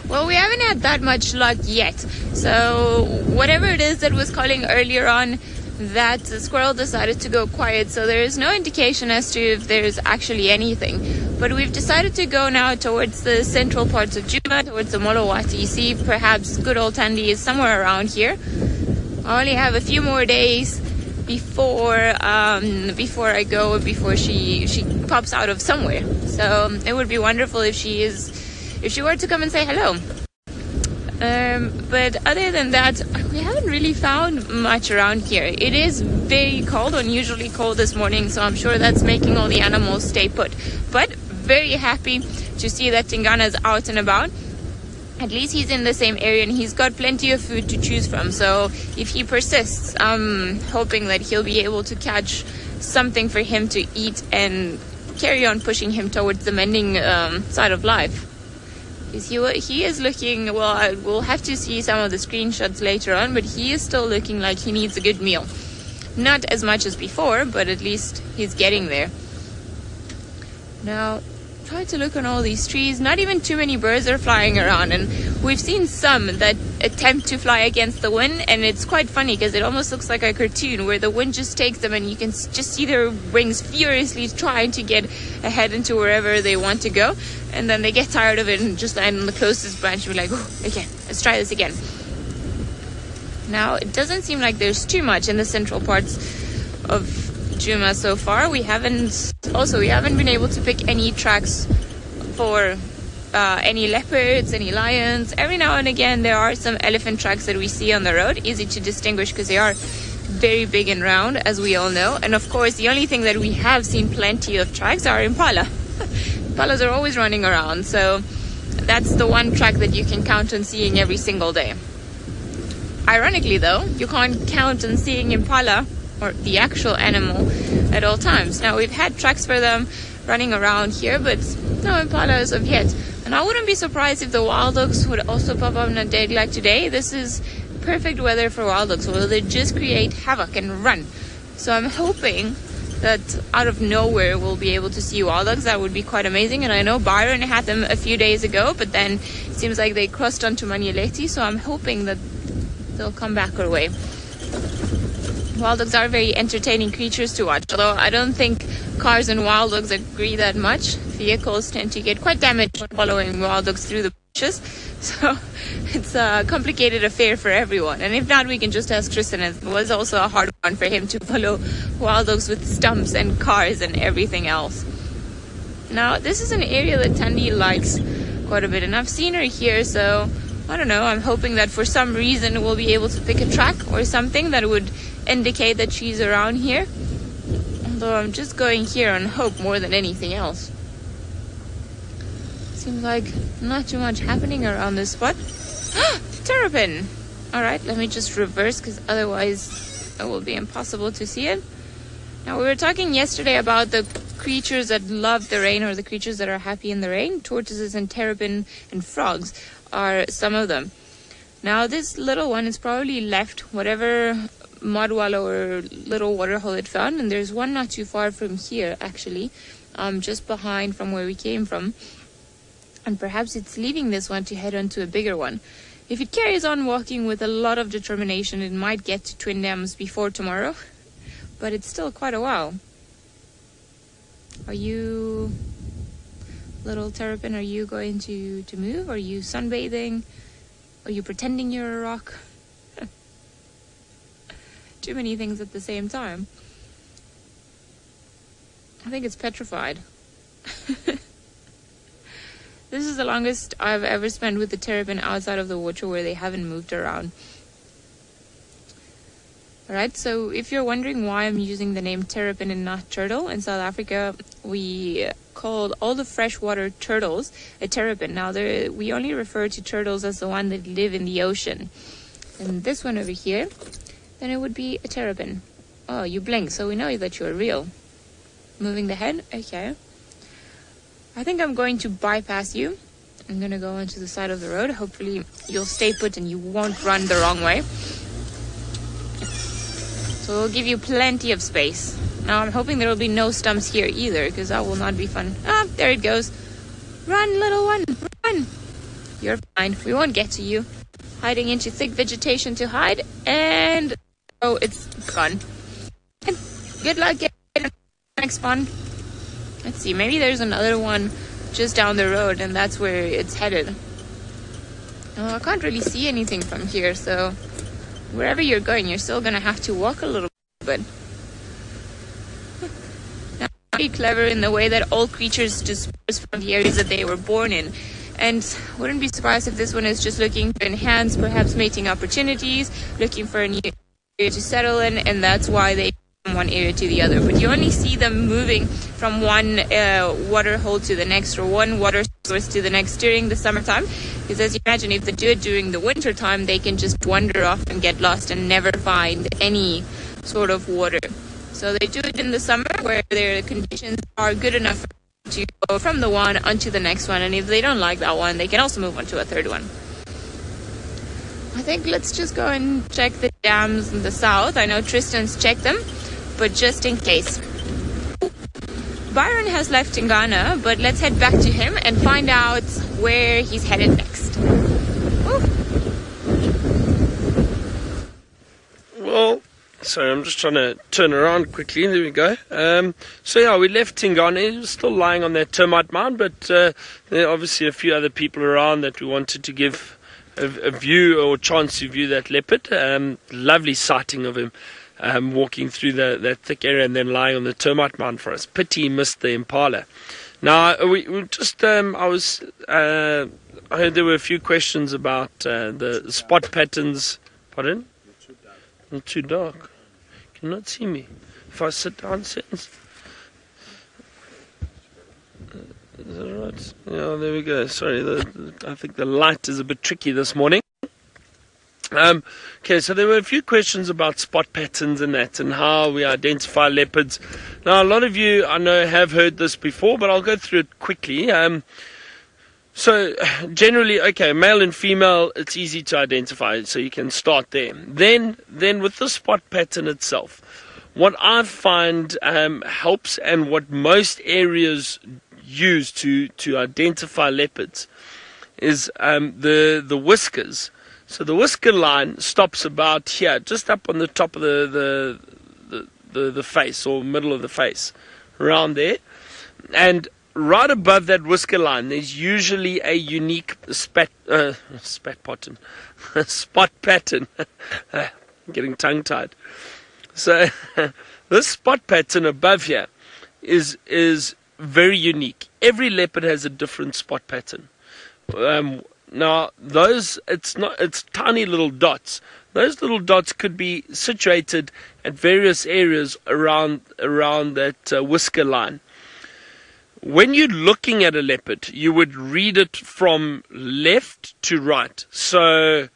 Well, we haven't had that much luck yet. So whatever it is that was calling earlier on, that squirrel decided to go quiet, so there is no indication as to if there's actually anything. But we've decided to go now towards the central parts of Djuma, towards the Molowati. See, perhaps good old Tandy is somewhere around here. I only have a few more days before I go, before she pops out of somewhere. So it would be wonderful if she were to come and say hello. But other than that, we haven't really found much around here. It is very cold, unusually cold this morning, so I'm sure that's making all the animals stay put. But very happy to see that Tingana is out and about. At least he's in the same area and he's got plenty of food to choose from. So if he persists, I'm hoping that he'll be able to catch something for him to eat and carry on pushing him towards the mending side of life. He is looking, well, we'll have to see some of the screenshots later on, but he is still looking like he needs a good meal. Not as much as before, but at least he's getting there. Now, try to look on all these trees. Not even too many birds are flying around, and we've seen some that attempt to fly against the wind, and it's quite funny because it almost looks like a cartoon where the wind just takes them and you can just see their wings furiously trying to get ahead into wherever they want to go, and then they get tired of it and just land on the closest branch and be like, oh, okay, let's try this again. Now, it doesn't seem like there's too much in the central parts of Djuma so far. We haven't been able to pick any tracks for any leopards, any lions. Every now and again there are some elephant tracks that we see on the road, easy to distinguish because they are very big and round, as we all know. And of course the only thing that we have seen plenty of tracks are impala. Impalas are always running around, so that's the one track that you can count on seeing every single day. Ironically though, you can't count on seeing impala, or the actual animal, at all times. Now, we've had tracks for them running around here, but no impala as of yet. And I wouldn't be surprised if the wild dogs would also pop up on a day like today. This is perfect weather for wild dogs, where they just create havoc and run. So I'm hoping that out of nowhere we'll be able to see wild dogs. That would be quite amazing. And I know Byron had them a few days ago, but then it seems like they crossed onto Manialeti, so I'm hoping that they'll come back our way. Wild dogs are very entertaining creatures to watch, although I don't think cars and wild dogs agree that much. Vehicles tend to get quite damaged when following wild dogs through the bushes, so it's a complicated affair for everyone. And if not, we can just ask Tristan. It was also a hard one for him to follow wild dogs with stumps and cars and everything else. Now, this is an area that Tandy likes quite a bit, and I've seen her here, so I don't know, I'm hoping that for some reason we'll be able to pick a track or something that would indicate that she's around here. Although I'm just going here on hope more than anything else. Seems like not too much happening around this spot. Terrapin! Alright, let me just reverse, because otherwise it will be impossible to see it. Now, we were talking yesterday about the creatures that love the rain, or the creatures that are happy in the rain. Tortoises and terrapin and frogs are some of them. Now, this little one has probably left whatever mud wallow or little water hole it found, and there's one not too far from here, actually, just behind from where we came from. And perhaps it's leaving this one to head on to a bigger one. If it carries on walking with a lot of determination, it might get to Twin Dams before tomorrow, but it's still quite a while. Are you, little terrapin, are you going to move? Are you sunbathing? Are you pretending you're a rock? Too many things at the same time. I think it's petrified. This is the longest I've ever spent with the terrapin outside of the water where they haven't moved around. Alright, so if you're wondering why I'm using the name terrapin and not turtle, in South Africa we called all the freshwater turtles a terrapin. Now we only refer to turtles as the one that live in the ocean. And this one over here, then it would be a terrapin. Oh, you blink, so we know that you're real. Moving the head, okay. I think I'm going to bypass you. I'm going to go onto the side of the road. Hopefully you'll stay put and you won't run the wrong way. So we'll give you plenty of space. Now I'm hoping there will be no stumps here either, because that will not be fun. Ah, there it goes. Run, little one, run. You're fine. We won't get to you. Hiding into thick vegetation to hide. And oh, it's gone. Good luck getting the next one. Let's see, maybe there's another one just down the road and that's where it's headed. Oh, I can't really see anything from here, so wherever you're going, you're still going to have to walk a little bit. Now, pretty clever in the way that all creatures disperse from the areas that they were born in. And wouldn't be surprised if this one is just looking to enhance perhaps mating opportunities, looking for a new area to settle in, and that's why they from one area to the other. But you only see them moving from one water hole to the next, or one water source to the next during the summertime, because as you imagine, if they do it during the winter time, they can just wander off and get lost and never find any sort of water. So they do it in the summer where their conditions are good enough to go from the one onto the next one, and if they don't like that one, they can also move on to a third one. I think let's just go and check the dams in the south. I know Tristan's checked them, but just in case. Byron has left Tingana, but let's head back to him and find out where he's headed next. Ooh. Well, sorry, I'm just trying to turn around quickly. There we go. So yeah, we left Tingana. He was still lying on that termite mound, but there are obviously a few other people around that we wanted to give a view or chance to view that leopard. Lovely sighting of him. Walking through that thick area and then lying on the termite mound for us. Pity he missed the impala. Now, we just, I heard there were a few questions about the spot patterns. Pardon? Not too dark. Cannot see me. If I sit down, is that right? Yeah, there we go. Sorry, I think the light is a bit tricky this morning. Okay, so there were a few questions about spot patterns and that, and how we identify leopards. Now, a lot of you, I know, have heard this before, but I'll go through it quickly. So, generally, okay, male and female, it's easy to identify, so you can start there. Then with the spot pattern itself, what I find helps, and what most areas use to identify leopards, is the whiskers. So the whisker line stops about here, just up on the top of the face, or middle of the face, around there. And right above that whisker line, there's usually a unique spot pattern. Getting tongue-tied. So this spot pattern above here is very unique. Every leopard has a different spot pattern. Now, it's tiny little dots. Those little dots could be situated at various areas around that whisker line. When you're looking at a leopard, you would read it from left to right. So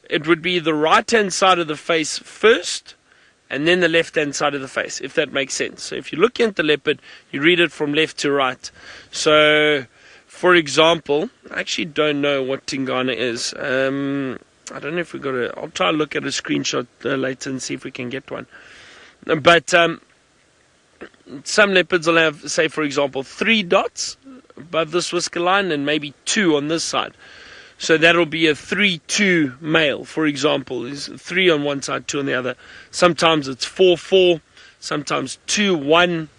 it would be the right-hand side of the face first, and then the left-hand side of the face, if that makes sense. So if you're looking at the leopard, you read it from left to right. So, for example, I actually don't know what Tingana is. I don't know if we got a... I'll try to look at a screenshot later and see if we can get one. But some leopards will have, say, for example, 3 dots above this whisker line and maybe 2 on this side. So that'll be a 3-2 male, for example. Is 3 on one side, 2 on the other. Sometimes it's 4-4, sometimes 2-1,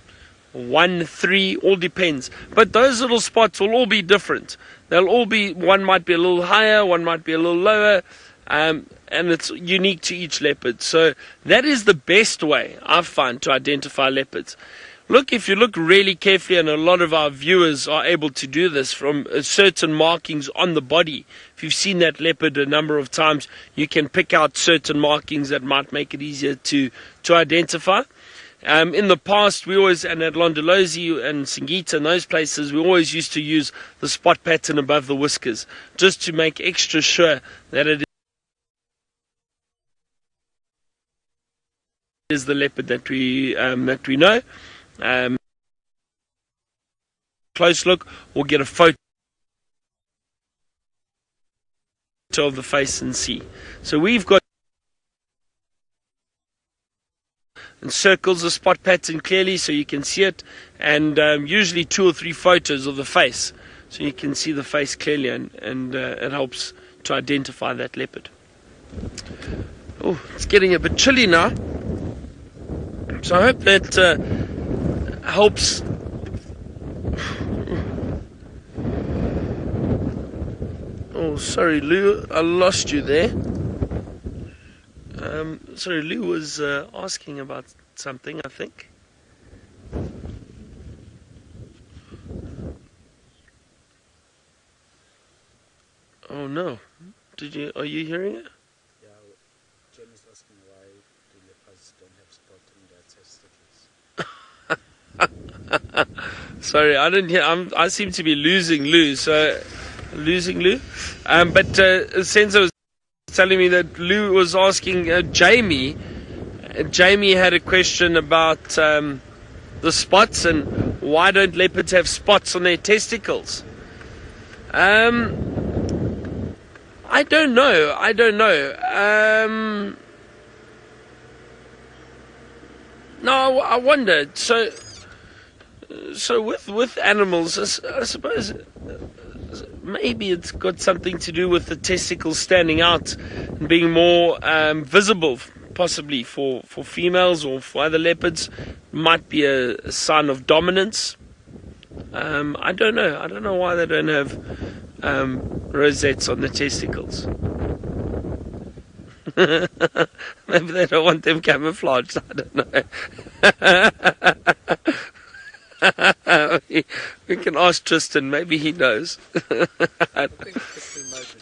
1-3, all depends. But those little spots will all be different. They'll all be, one might be a little higher, one might be a little lower, and it's unique to each leopard. So that is the best way, I find, to identify leopards. Look, if you look really carefully, and a lot of our viewers are able to do this from certain markings on the body. If you've seen that leopard a number of times, you can pick out certain markings that might make it easier to identify. In the past, we always, and at Londolozi and Singita and those places, we always used to use the spot pattern above the whiskers, just to make extra sure that it is the leopard that we know. Close look, or get a photo of the face and see. So we've got and circles the spot pattern clearly so you can see it, and usually 2 or 3 photos of the face so you can see the face clearly, and it helps to identify that leopard. Oh, it's getting a bit chilly now, so I hope that helps. Oh, sorry, Lou, I lost you there. Sorry, Lou was asking about something, I think. Oh no, are you hearing it? Yeah, Jen is asking why the leopards don't have spot in their testicles. Sorry, I didn't hear. I seem to be losing Lou. But Senzo was telling me that Lou was asking Jamie. Jamie had a question about the spots and why don't leopards have spots on their testicles. I don't know. No, I wonder. So with animals, I suppose maybe it's got something to do with the testicles standing out and being more visible, possibly for females or for other leopards. Might be a sign of dominance. I don't know. I don't know why they don't have rosettes on the testicles. Maybe they don't want them camouflaged. I don't know. We can ask Tristan. Maybe he knows. I think Tristan might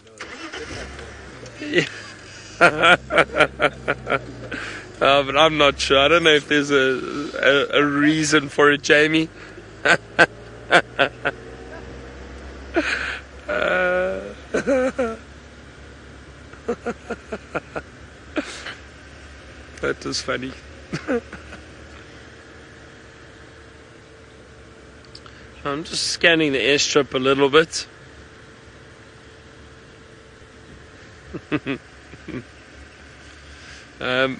know. But I'm not sure. I don't know if there's a reason for it, Jamie. That was funny. I'm just scanning the airstrip a little bit. It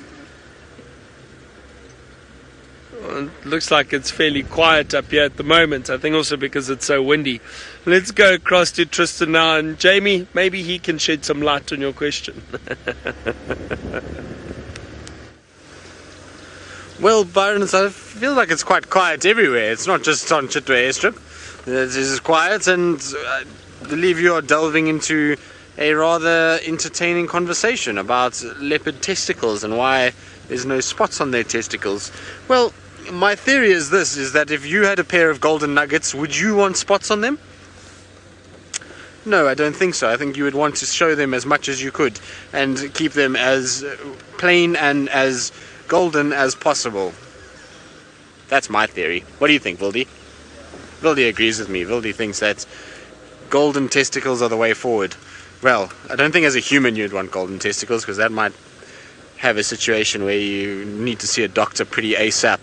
looks like it's fairly quiet up here at the moment. I think also because it's so windy. Let's go across to Tristan now, and Jamie, maybe he can shed some light on your question. Well, Byron, I feel like it's quite quiet everywhere. It's not just on Chitwa airstrip. It is quiet, and I believe you are delving into a rather entertaining conversation about leopard testicles and why there's no spots on their testicles. Well, my theory is this, is that if you had a pair of golden nuggets, would you want spots on them? No, I don't think so. I think you would want to show them as much as you could and keep them as plain and as golden as possible. That's my theory. What do you think, Vildi? Vildi agrees with me. Vildi thinks that golden testicles are the way forward. Well, I don't think as a human you'd want golden testicles, because that might have a situation where you need to see a doctor pretty ASAP,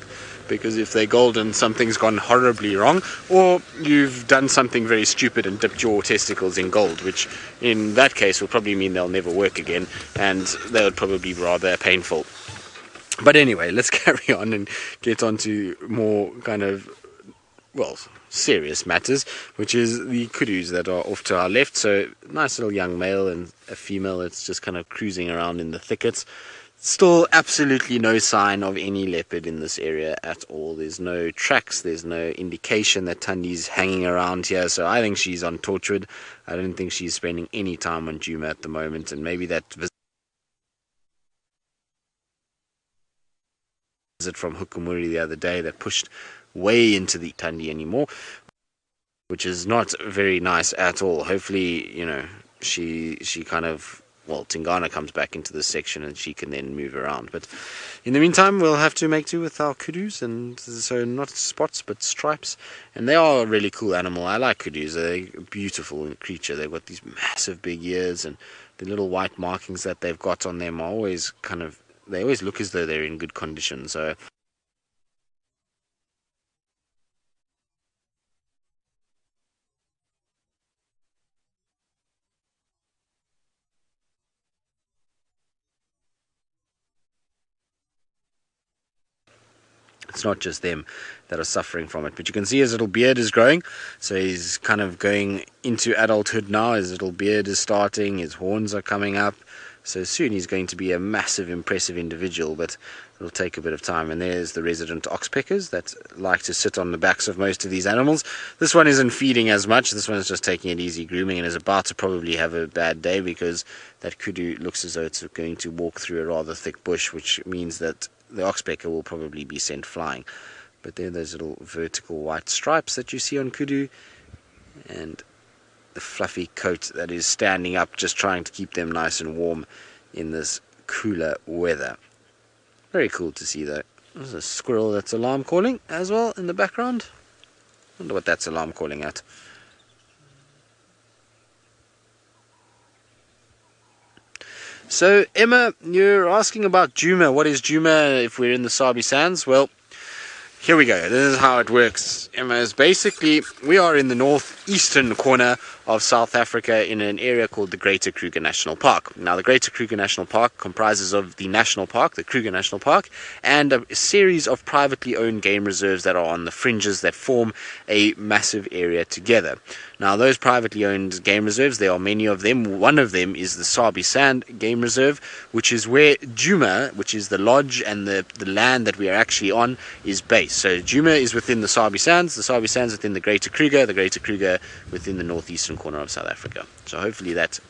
because if they're golden, something's gone horribly wrong, or you've done something very stupid and dipped your testicles in gold, which in that case will probably mean they'll never work again, and they would probably be rather painful. But anyway, let's carry on and get on to more kind of, well, serious matters, which is the kudus that are off to our left. So nice little young male and a female that's just kind of cruising around in the thickets. Still absolutely no sign of any leopard in this area at all. There's no tracks, there's no indication that Tandi's hanging around here, so I think she's on Torchwood. I don't think she's spending any time on Djuma at the moment, and maybe that visit from Hukumuri the other day that pushed way into the Tandi anymore, which is not very nice at all. Hopefully, you know, she kind of, well, Tingana comes back into this section and she can then move around. But in the meantime, we'll have to make do with our kudus, and so not spots but stripes. And they are a really cool animal. I like kudus. They're a beautiful creature. They've got these massive big ears, and the little white markings that they've got on them are always kind of, they always look as though they're in good condition. So it's not just them that are suffering from it, but you can see his little beard is growing, so he's kind of going into adulthood now. His little beard is starting, his horns are coming up, so soon he's going to be a massive, impressive individual, but it'll take a bit of time. And there's the resident oxpeckers that like to sit on the backs of most of these animals. This one isn't feeding as much. This one's just taking it easy, grooming, and is about to probably have a bad day, because that kudu looks as though it's going to walk through a rather thick bush, which means that the oxpecker will probably be sent flying. But there are those little vertical white stripes that you see on kudu, and the fluffy coat that is standing up, just trying to keep them nice and warm in this cooler weather. Very cool to see though. There's a squirrel that's alarm calling as well in the background. Wonder what that's alarm calling at. So Emma, you're asking about Djuma. What is Djuma if we're in the Sabi Sands? Well, here we go. This is how it works. Emma, is basically, we are in the northeastern corner of South Africa in an area called the Greater Kruger National Park. Now, the Greater Kruger National Park comprises of the National Park, the Kruger National Park, and a series of privately owned game reserves that are on the fringes that form a massive area together. Now, those privately owned game reserves, there are many of them. One of them is the Sabi Sand Game Reserve, which is where Djuma, which is the lodge and the land that we are actually on, is based. So Djuma is within the Sabi Sands within the Greater Kruger within the northeastern corner of South Africa. So hopefully that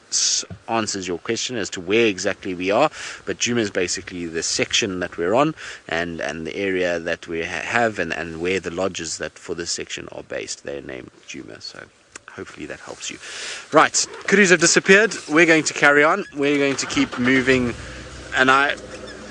answers your question as to where exactly we are. But Djuma is basically the section that we're on, and the area that we have, and where the lodges that for this section are based. They're named Djuma. So hopefully that helps you. Right, kudus have disappeared. We're going to carry on. We're going to keep moving, and I'm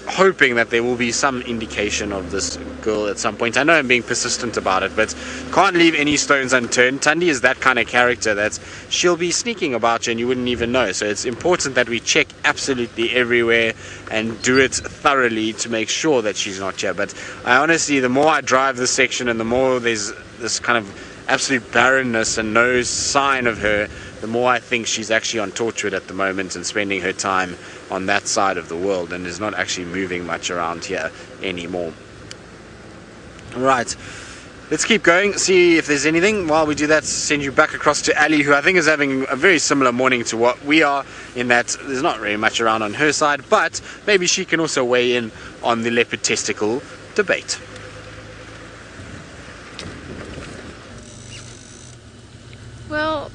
hoping that there will be some indication of this girl at some point. I know I'm being persistent about it, but can't leave any stones unturned. Tandi is that kind of character that she'll be sneaking about you and you wouldn't even know. So it's important that we check absolutely everywhere and do it thoroughly to make sure that she's not here. But I honestly, the more I drive this section and the more there's this kind of absolute barrenness and no sign of her, the more I think she's actually on Torchwood at the moment and spending her time on that side of the world and is not actually moving much around here anymore. Right, let's keep going, see if there's anything. While we do that, send you back across to Ali, who I think is having a very similar morning to what we are, in that there's not really much around on her side, but maybe she can also weigh in on the leopard testicle debate. Well,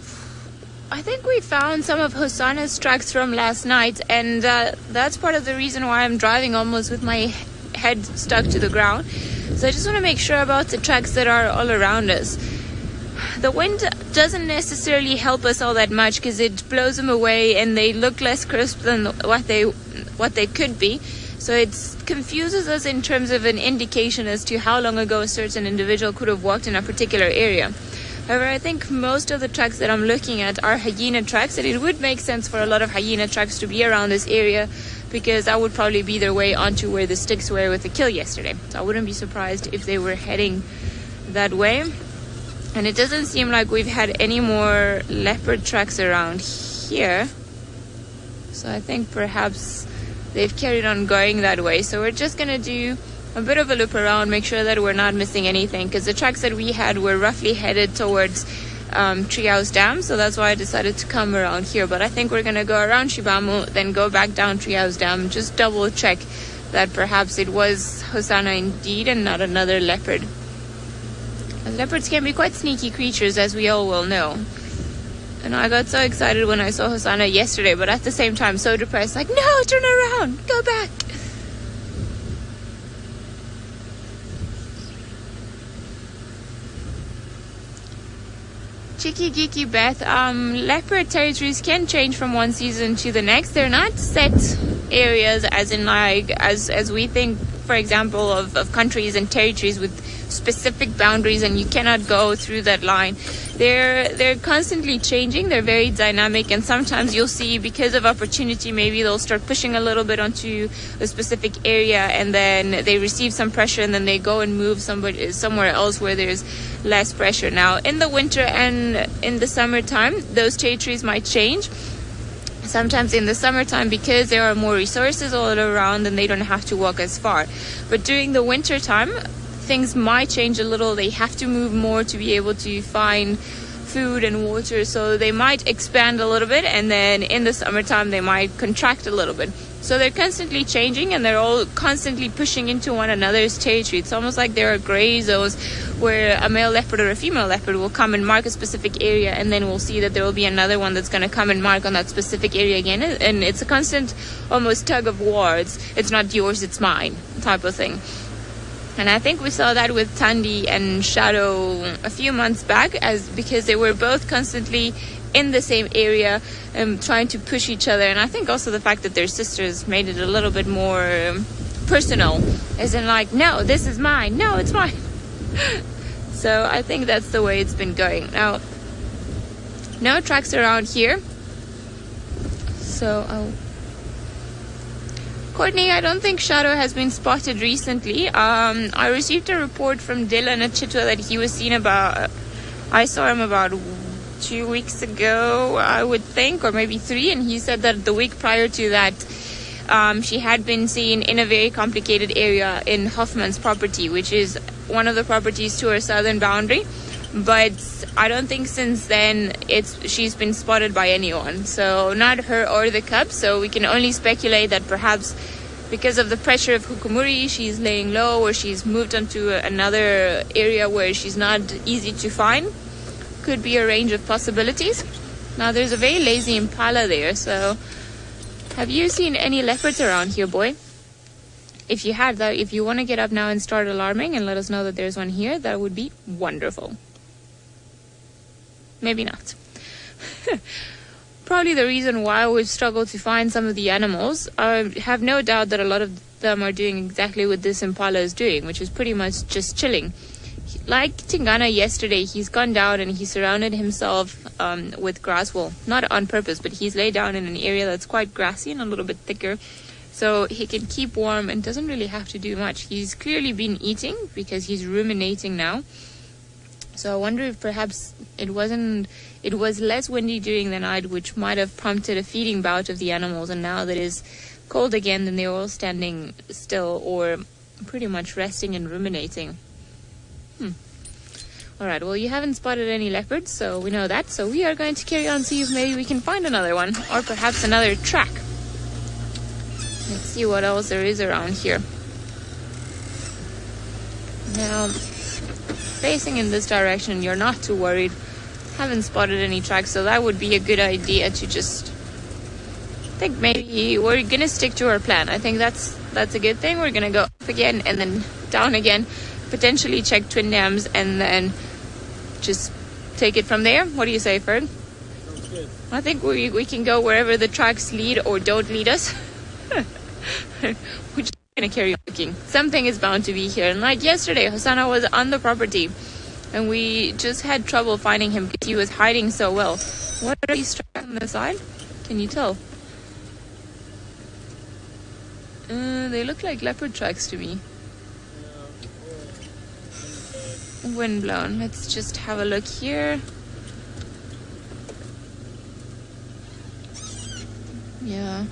I think we found some of Hosanna's tracks from last night, and that's part of the reason why I'm driving almost with my head stuck to the ground. So I just want to make sure about the tracks that are all around us. The wind doesn't necessarily help us all that much because it blows them away and they look less crisp than what they could be. So it confuses us in terms of an indication as to how long ago a certain individual could have walked in a particular area. However, I think most of the tracks that I'm looking at are hyena tracks, and it would make sense for a lot of hyena tracks to be around this area because that would probably be their way onto where the sticks were with the kill yesterday. So I wouldn't be surprised if they were heading that way. And it doesn't seem like we've had any more leopard tracks around here. So I think perhaps they've carried on going that way. So we're just going to do a bit of a loop around, make sure that we're not missing anything, because the tracks that we had were roughly headed towards Treehouse Dam, so that's why I decided to come around here. But I think we're going to go around Shibamu, then go back down Treehouse Dam, just double check that perhaps it was Hosanna indeed and not another leopard. And leopards can be quite sneaky creatures, as we all well know. And I got so excited when I saw Hosanna yesterday, but at the same time so depressed, like, no, turn around, go back. Cheeky geeky Beth, leopard territories can change from one season to the next. They're not set areas as in like as we think, for example, of countries and territories with specific boundaries and you cannot go through that line. They're constantly changing. They're very dynamic, and sometimes you'll see, because of opportunity, maybe they'll start pushing a little bit onto a specific area, and then they receive some pressure, and then they go and move somewhere else where there's less pressure. Now, in the winter and in the summertime, those territories might change. Sometimes in the summertime, because there are more resources all around, and they don't have to walk as far. But during the winter time, things might change a little. They have to move more to be able to find food and water, so they might expand a little bit, and then in the summertime they might contract a little bit. So they're constantly changing, and they're all constantly pushing into one another's territory. It's almost like there are gray zones where a male leopard or a female leopard will come and mark a specific area, and then we'll see that there will be another one that's going to come and mark on that specific area again, and it's a constant almost tug of war. It's not yours, it's mine type of thing. And I think we saw that with Tandy and Shadow a few months back, because they were both constantly in the same area, trying to push each other. And I think also the fact that they're sisters made it a little bit more personal, as in like, no, this is mine, no, it's mine. So I think that's the way it's been going. Now, no tracks around here. So Courtney, I don't think Shadow has been spotted recently. I received a report from Dylan at Chitwa that he was seen I saw him about 2 weeks ago, I would think, or maybe 3, and he said that the week prior to that, she had been seen in a very complicated area in Hoffman's property, which is one of the properties to her southern boundary. But I don't think since then she's been spotted by anyone. So not her or the cub. So we can only speculate that perhaps because of the pressure of Hukumuri, she's laying low, or she's moved onto another area where she's not easy to find. Could be a range of possibilities. Now there's a very lazy impala there. So have you seen any leopards around here, boy? If you had that, if you want to get up now and start alarming and let us know that there's one here, that would be wonderful. Maybe not. Probably the reason why we've struggled to find some of the animals. I have no doubt that a lot of them are doing exactly what this impala is doing, which is pretty much just chilling. Like Tingana yesterday, he's gone down and he surrounded himself with grass. Well, not on purpose, but he's laid down in an area that's quite grassy and a little bit thicker, so he can keep warm and doesn't really have to do much. He's clearly been eating because he's ruminating now. So I wonder if perhaps it was less windy during the night, which might have prompted a feeding bout of the animals, and now that it's cold again, then they're all standing still or pretty much resting and ruminating. Alright, well, you haven't spotted any leopards, so we know that. So we are going to carry on, see if maybe we can find another one, or perhaps another track. Let's see what else there is around here. Now, facing in this direction, you're not too worried. Haven't spotted any tracks, so that would be a good idea to just think maybe we're gonna stick to our plan. I think that's a good thing. We're gonna go up again and then down again, potentially check twin dams, and then just take it from there. What do you say, Ferd? Sounds good. I think we can go wherever the tracks lead or don't lead us. We're just gonna carry on looking. Something is bound to be here. And like yesterday, Hosanna was on the property and we just had trouble finding him because he was hiding so well. What are these tracks on the side? Can you tell? They look like leopard tracks to me. Windblown. Let's just have a look here. Yeah.